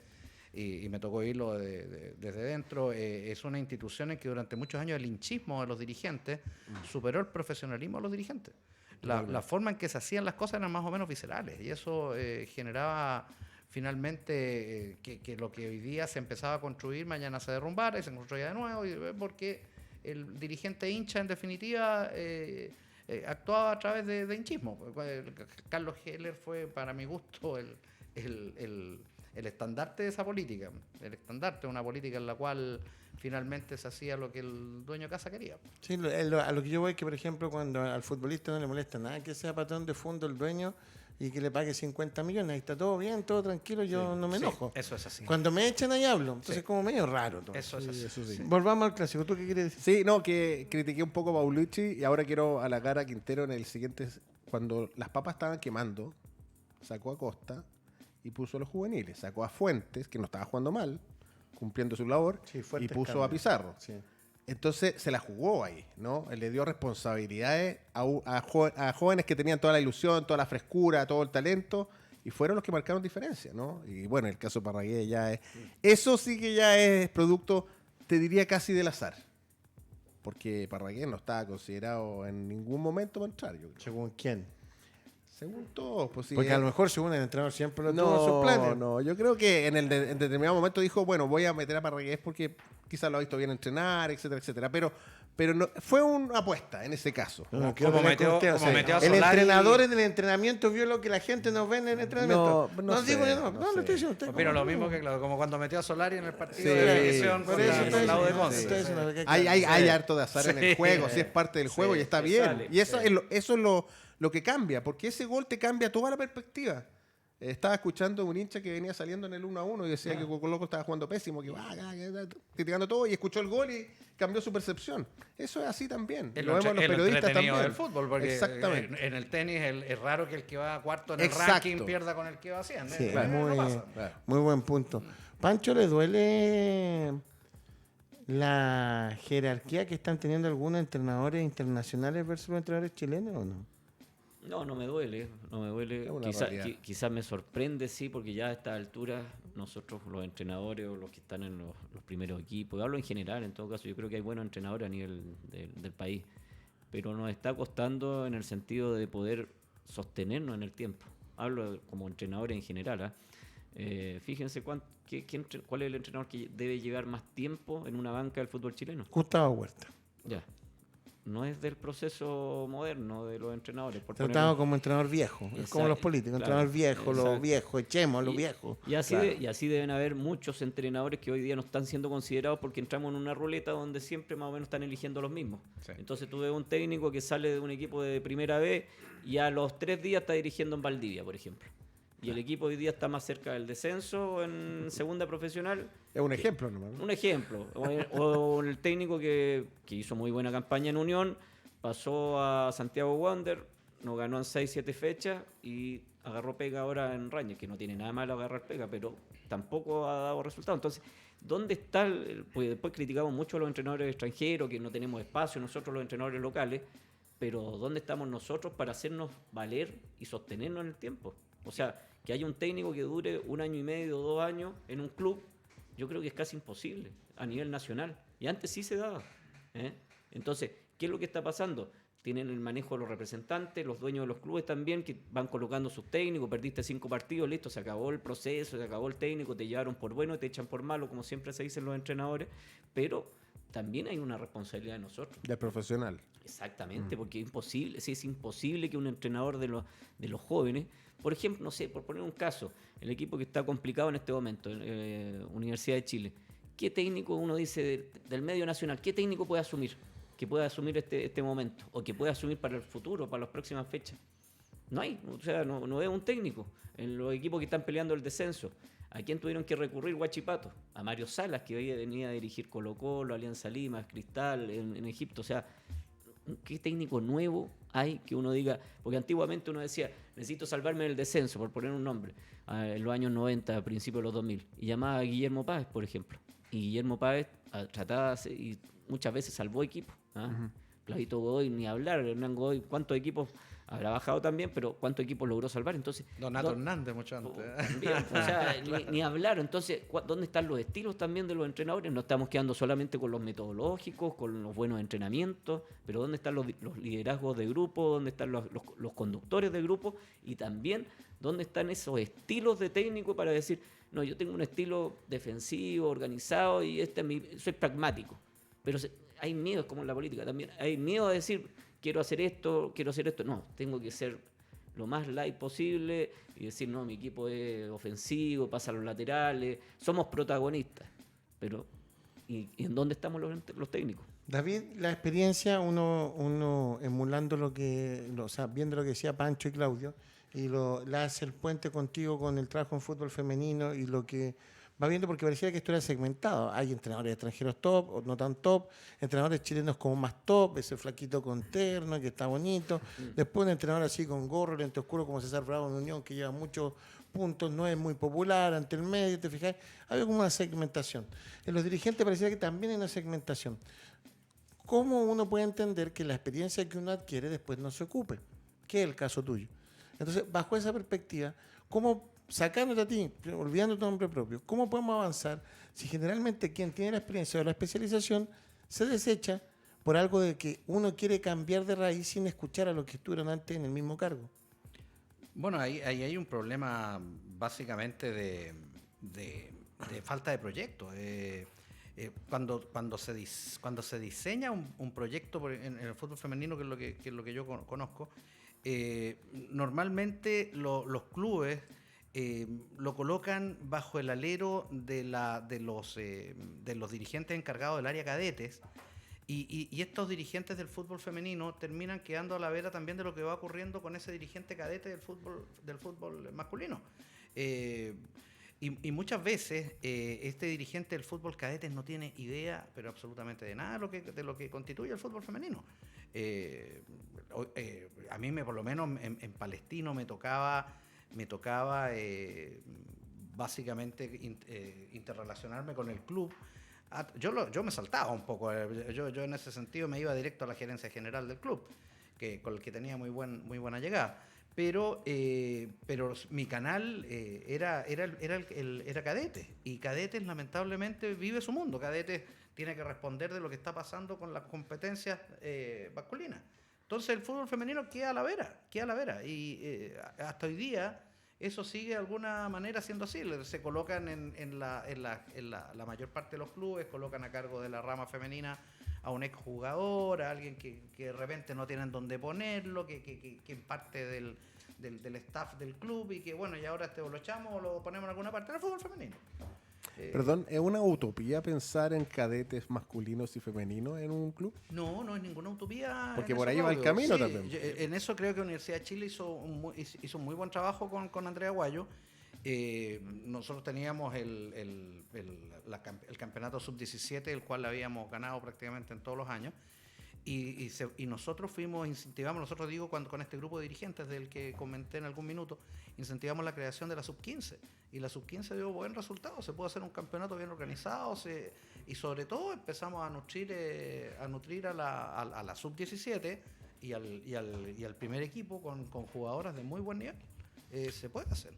y me tocó oírlo desde dentro, es una institución en que durante muchos años el hinchismo de los dirigentes superó el profesionalismo de los dirigentes. La forma en que se hacían las cosas eran más o menos viscerales y eso generaba finalmente que lo que hoy día se empezaba a construir mañana se derrumbara y se construía de nuevo porque el dirigente hincha en definitiva actuaba a través de hinchismo. Carlos Heller fue para mi gusto el estandarte de esa política, el estandarte de una política en la cual finalmente se hacía lo que el dueño de casa quería. Sí, a lo que yo voy es que, por ejemplo, cuando al futbolista no le molesta nada que sea patrón de fondo el dueño, y que le pague 50 millones. Ahí está todo bien, todo tranquilo, yo no me Sí, enojo. eso es así. Cuando me echan ahí hablo, entonces Sí. es como medio raro todo. Eso es así. eso sí. Volvamos al clásico, ¿tú qué quieres decir? Sí, no, que critiqué un poco a Paulucci y ahora quiero halagar a Quintero en el siguiente. Cuando las papas estaban quemando, sacó a Costa y puso a los juveniles. Sacó a Fuentes, que no estaba jugando mal, cumpliendo su labor, Sí, y fuertes puso a cambios. Pizarro. Sí. Entonces se la jugó ahí, ¿no? Le dio responsabilidades a jóvenes que tenían toda la ilusión, toda la frescura, todo el talento, y fueron los que marcaron diferencia, ¿no? Y bueno, el caso Parragués ya es... Eso sí que ya es producto, te diría casi del azar. Porque Parragués no estaba considerado en ningún momento para entrar, yo creo. ¿Según quién? Según todos, pues sí. Porque a lo mejor según el entrenador siempre lo tuvo en No, sus planes. no, yo creo que en determinado momento dijo, bueno, voy a meter a Parragués porque quizás lo ha visto bien entrenar, etcétera, etcétera. Pero no, fue una apuesta en ese caso. No, quiero Como pelear metió- con usted, como metió a el Solari- entrenador en el entrenamiento vio lo que la gente no ve en el entrenamiento. No digo sé, yo, no, no no, sé. le estoy diciendo a usted. Opino ¿cómo lo no? mismo que claro, como cuando metió a Solari en el partido Sí, de definición Por sí, eso contra estoy el lado de diciendo, Conce. estoy diciendo que Hay sí. harto de azar en el Sí. juego, sí es parte del juego y está se bien. sale, Y eso sí. eso es lo que cambia, porque ese gol te cambia toda la perspectiva. Estaba escuchando un hincha que venía saliendo en el 1-1 y decía que Colo Colo estaba jugando pésimo, que criticando todo, y escuchó el gol y cambió su percepción. Eso es así también. Es Lo vemos los el periodistas entretenido también. del fútbol, porque Exactamente. en el tenis es raro que el que va cuarto en el Exacto. ranking pierda con el que va 100. Sí, Claro, muy, no pasa. Claro. muy buen punto. ¿Pancho le duele la jerarquía que están teniendo algunos entrenadores internacionales versus los entrenadores chilenos o no? No, no me duele, no me duele. Es una realidad. Quizás me sorprende, sí, porque ya a esta altura nosotros, los entrenadores o los que están en los primeros equipos, hablo en general, en todo caso, yo creo que hay buenos entrenadores a nivel del país, pero nos está costando en el sentido de poder sostenernos en el tiempo. Hablo como entrenadores en general. Fíjense cuál es el entrenador que debe llevar más tiempo en una banca del fútbol chileno. Gustavo Huerta. Ya. No es del proceso moderno de los entrenadores. Por Tratado ponerlo- como entrenador viejo. Es como Exacto, los políticos. claro, Entrenador viejo, los exacto. viejos, echemos a los Y- viejos. Y así, Claro. y así deben haber muchos entrenadores que hoy día no están siendo considerados porque entramos en una ruleta donde siempre más o menos están eligiendo los mismos. Sí. Entonces tú ves un técnico que sale de un equipo de primera B y a los 3 días está dirigiendo en Valdivia, por ejemplo. Y el equipo hoy día está más cerca del descenso en segunda profesional. Es un ejemplo nomás, ¿no? Un ejemplo. O el técnico que hizo muy buena campaña en Unión, pasó a Santiago Wander, nos ganó en 6-7 fechas y agarró pega ahora en Raña, que no tiene nada malo agarrar pega, pero tampoco ha dado resultados. Entonces, ¿dónde está? Pues después criticamos mucho a los entrenadores extranjeros, que no tenemos espacio, nosotros los entrenadores locales, pero ¿dónde estamos nosotros para hacernos valer y sostenernos en el tiempo? O sea, que haya un técnico que dure 1 año y medio o 2 años en un club, yo creo que es casi imposible a nivel nacional. Y antes sí se daba. ¿eh? Entonces, ¿qué es lo que está pasando? Tienen el manejo de los representantes, los dueños de los clubes también, que van colocando sus técnicos, perdiste 5 partidos, listo, se acabó el proceso, se acabó el técnico, te llevaron por bueno y te echan por malo, como siempre se dicen los entrenadores, pero también hay una responsabilidad de nosotros. Del profesional. Exactamente, porque es imposible, sí, es imposible que un entrenador de los jóvenes, por ejemplo, no sé, por poner un caso, el equipo que está complicado en este momento, Universidad de Chile, ¿qué técnico uno dice del medio nacional, qué técnico puede asumir? Que pueda asumir este momento, o que pueda asumir para el futuro, para las próximas fechas. No hay, o sea, no es un técnico. En los equipos que están peleando el descenso, ¿a quién tuvieron que recurrir Huachipato? A Mario Salas, que hoy venía a dirigir Colo-Colo, Alianza Lima, Cristal, en Egipto. O sea, ¿qué técnico nuevo hay que uno diga? Porque antiguamente uno decía, necesito salvarme del descenso, por poner un nombre, en los años 90, a principios de los 2000. Y llamaba a Guillermo Páez, por ejemplo. Y Guillermo Páez trataba y muchas veces salvó equipos. Clavito Godoy, ni hablar. Hernán Godoy, ¿cuántos equipos habrá bajado también? Pero ¿cuántos equipos logró salvar? Entonces, Donato Hernández mucho antes. también, o sea, ni hablar. Entonces, ¿dónde están los estilos también de los entrenadores? No estamos quedando solamente con los metodológicos, con los buenos entrenamientos, pero ¿dónde están los liderazgos de grupo? ¿Dónde están los conductores de grupo? Y también, ¿dónde están esos estilos de técnico para decir, no, yo tengo un estilo defensivo, organizado, y soy pragmático? Pero hay miedo, es como en la política también. Hay miedo a decir, quiero hacer esto. No, tengo que ser lo más light posible y decir, no, mi equipo es ofensivo, pasa a los laterales, somos protagonistas. Pero, ¿y en dónde estamos los técnicos? David, la experiencia, uno emulando o sea, viendo lo que decía Pancho y Claudio, y le hace el puente contigo con el trabajo en fútbol femenino y lo que va viendo, porque parecía que esto era segmentado. Hay entrenadores extranjeros top o no tan top, entrenadores chilenos como más top, ese flaquito con terno que está bonito, después un entrenador así con gorro, lente oscuro como César Bravo en Unión, que lleva muchos puntos, no es muy popular ante el medio, ¿te fijas? Había como una segmentación. En los dirigentes parecía que también hay una segmentación. ¿Cómo uno puede entender que la experiencia que uno adquiere después no se ocupe? Que es el caso tuyo. Entonces, bajo esa perspectiva, ¿cómo, sacándote a ti, olvidando tu nombre propio, cómo podemos avanzar si generalmente quien tiene la experiencia o la especialización se desecha por algo de que uno quiere cambiar de raíz sin escuchar a los que estuvieron antes en el mismo cargo? Bueno, ahí hay un problema básicamente de falta de proyecto. Cuando se diseña un proyecto en el fútbol femenino, que es lo que yo conozco, normalmente los clubes lo colocan bajo el alero de los dirigentes encargados del área cadetes, y estos dirigentes del fútbol femenino terminan quedando a la vera también de lo que va ocurriendo con ese dirigente cadete del fútbol masculino. Y muchas veces este dirigente del fútbol cadetes no tiene idea, pero absolutamente de nada de lo que constituye el fútbol femenino. A mí, por lo menos en Palestino, me tocaba básicamente interrelacionarme con el club. Yo me saltaba un poco. Yo en ese sentido me iba directo a la gerencia general del club, con el que tenía muy buena llegada. Pero mi canal era Cadetes, y Cadetes lamentablemente vive su mundo. Cadetes tiene que responder de lo que está pasando con las competencias masculinas. Entonces el fútbol femenino queda a la vera, y hasta hoy día eso sigue de alguna manera siendo así. Se colocan en la mayor parte de los clubes, colocan a cargo de la rama femenina a un exjugador, a alguien que de repente no tienen dónde ponerlo, que es parte del staff del club, y que bueno, y ahora lo echamos o lo ponemos en alguna parte del fútbol femenino. Perdón, ¿es una utopía pensar en cadetes masculinos y femeninos en un club? No es ninguna utopía. Porque por ahí va el camino también. En eso creo que la Universidad de Chile hizo un muy buen trabajo con Andrea Guayo. Nosotros teníamos el campeonato sub-17, el cual habíamos ganado prácticamente en todos los años, y nosotros incentivamos, con este grupo de dirigentes del que comenté en algún minuto, incentivamos la creación de la sub-15, y la sub-15 dio buen resultado. Se pudo hacer un campeonato bien organizado, y sobre todo empezamos a nutrir a la sub-17 y al primer equipo con jugadoras de muy buen nivel. Se puede hacer.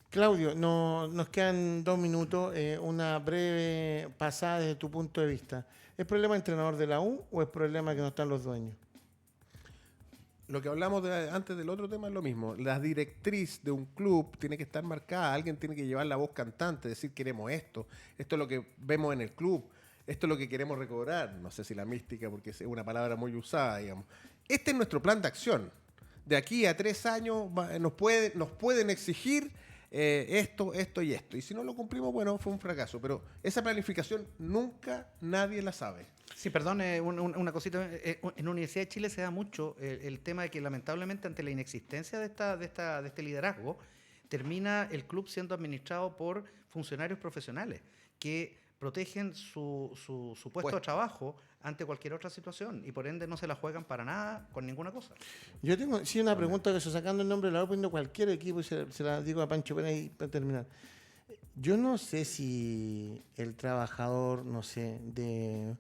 Claudio, nos quedan 2 minutos, una breve pasada desde tu punto de vista. ¿Es problema entrenador de la U o es problema que no están los dueños? Lo que hablamos antes del otro tema es lo mismo. La directriz de un club tiene que estar marcada. Alguien tiene que llevar la voz cantante, decir queremos esto es lo que vemos en el club, esto es lo que queremos recobrar. No sé si la mística, porque es una palabra muy usada, digamos. Este es nuestro plan de acción. De aquí a 3 años nos pueden exigir esto y esto. Y si no lo cumplimos, bueno, fue un fracaso. Pero esa planificación nunca nadie la sabe. Sí, perdón, una cosita. En la Universidad de Chile se da mucho el tema de que lamentablemente, ante la inexistencia de este liderazgo, termina el club siendo administrado por funcionarios profesionales que protegen su puesto de trabajo ante cualquier otra situación, y por ende no se la juegan para nada con ninguna cosa. Yo tengo una pregunta que estoy sacando el nombre, la voy poniendo cualquier equipo y se la digo a Pancho Pérez ahí para terminar. Yo no sé si el trabajador, de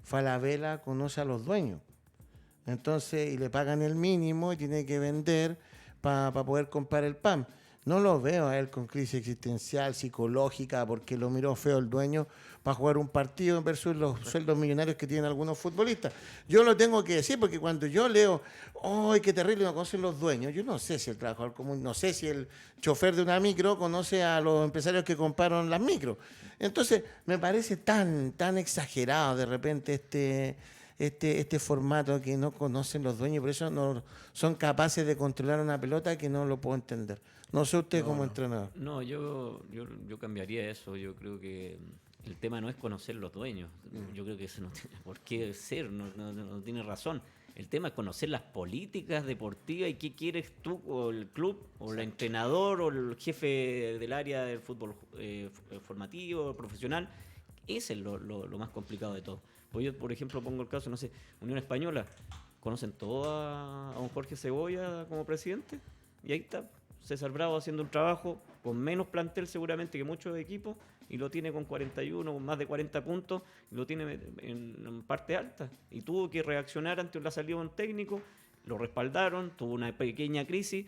Falabella conoce a los dueños. Entonces, y le pagan el mínimo y tiene que vender para poder comprar el pan. No lo veo a él con crisis existencial, psicológica, porque lo miró feo el dueño para jugar un partido versus los sueldos millonarios que tienen algunos futbolistas. Yo lo tengo que decir porque cuando yo leo, ¡ay, qué terrible, no conocen los dueños! Yo no sé si el trabajador común, no sé si el chofer de una micro conoce a los empresarios que compraron las micros. Entonces, me parece tan exagerado de repente este formato que no conocen los dueños, por eso no son capaces de controlar una pelota, que no lo puedo entender. No sé usted como entrenador. No, yo cambiaría eso. Yo creo que el tema no es conocer los dueños. Yo creo que eso no tiene por qué ser, no tiene razón. El tema es conocer las políticas deportivas y qué quieres tú o el club o el entrenador o el jefe del área del fútbol formativo, profesional. Ese es lo más complicado de todo. Pues yo, por ejemplo, pongo el caso, no sé, Unión Española, conocen todo a don Jorge Cebolla como presidente y ahí está César Bravo haciendo un trabajo con menos plantel seguramente que muchos equipos y lo tiene con 41, con más de 40 puntos, y lo tiene en parte alta. Y tuvo que reaccionar ante la salida de un técnico, lo respaldaron, tuvo una pequeña crisis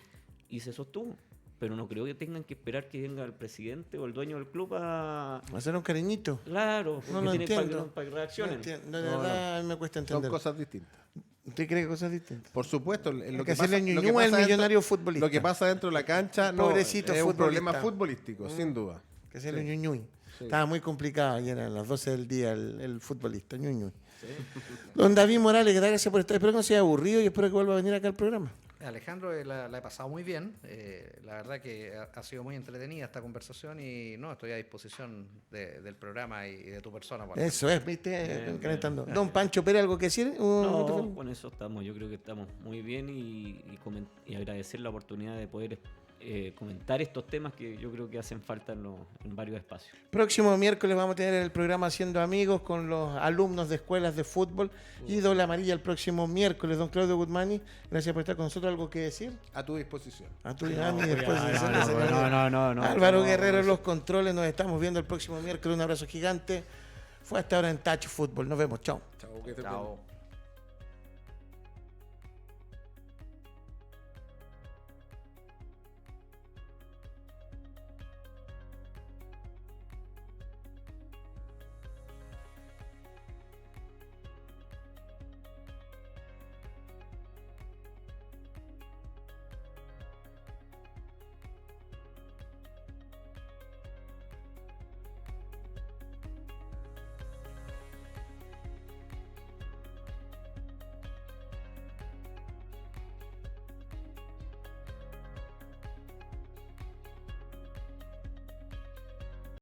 y se sostuvo. Pero no creo que tengan que esperar que venga el presidente o el dueño del club a... Hacer un cariñito. Claro, porque No lo tiene entiendo. para que reaccionen. De verdad, a mí me cuesta Son entender. cosas distintas. ¿Usted cree que cosas distintas? Por supuesto, Hay lo que que pasa, hacerle lo que ñuñúa al pasa millonario dentro, futbolista. lo que pasa dentro de la cancha no, Pobrecito es un problema futbolista. futbolístico, sin duda. Que hacerle Sí. ñuñuy. Sí. Estaba muy complicado ayer a las 12 del día el futbolista, ñuñuy. Don David Morales, que da gracias por estar. Espero que no sea aburrido y espero que vuelva a venir acá al programa. Alejandro, la he pasado muy bien. La verdad que ha sido muy entretenida esta conversación y no, estoy a disposición del programa y de tu persona. Juan. Eso es, ¿viste? Bien, Calentando. Don Pancho Pérez, ¿algo que decir? No, con eso estamos. Yo creo que estamos muy bien y agradecer la oportunidad de poder comentar estos temas que yo creo que hacen falta en varios espacios. Próximo miércoles vamos a tener el programa Haciendo Amigos con los alumnos de escuelas de fútbol y Doble Amarilla el próximo miércoles. Don Claudio Guzmani, gracias por estar con nosotros. ¿Algo que decir? A tu disposición. A tu Dani, después de No. Álvaro Guerrero en los controles. Nos estamos viendo el próximo miércoles. Un abrazo gigante. Fue hasta ahora en Touch Fútbol. Nos vemos. Chao. Chao, que te Chao.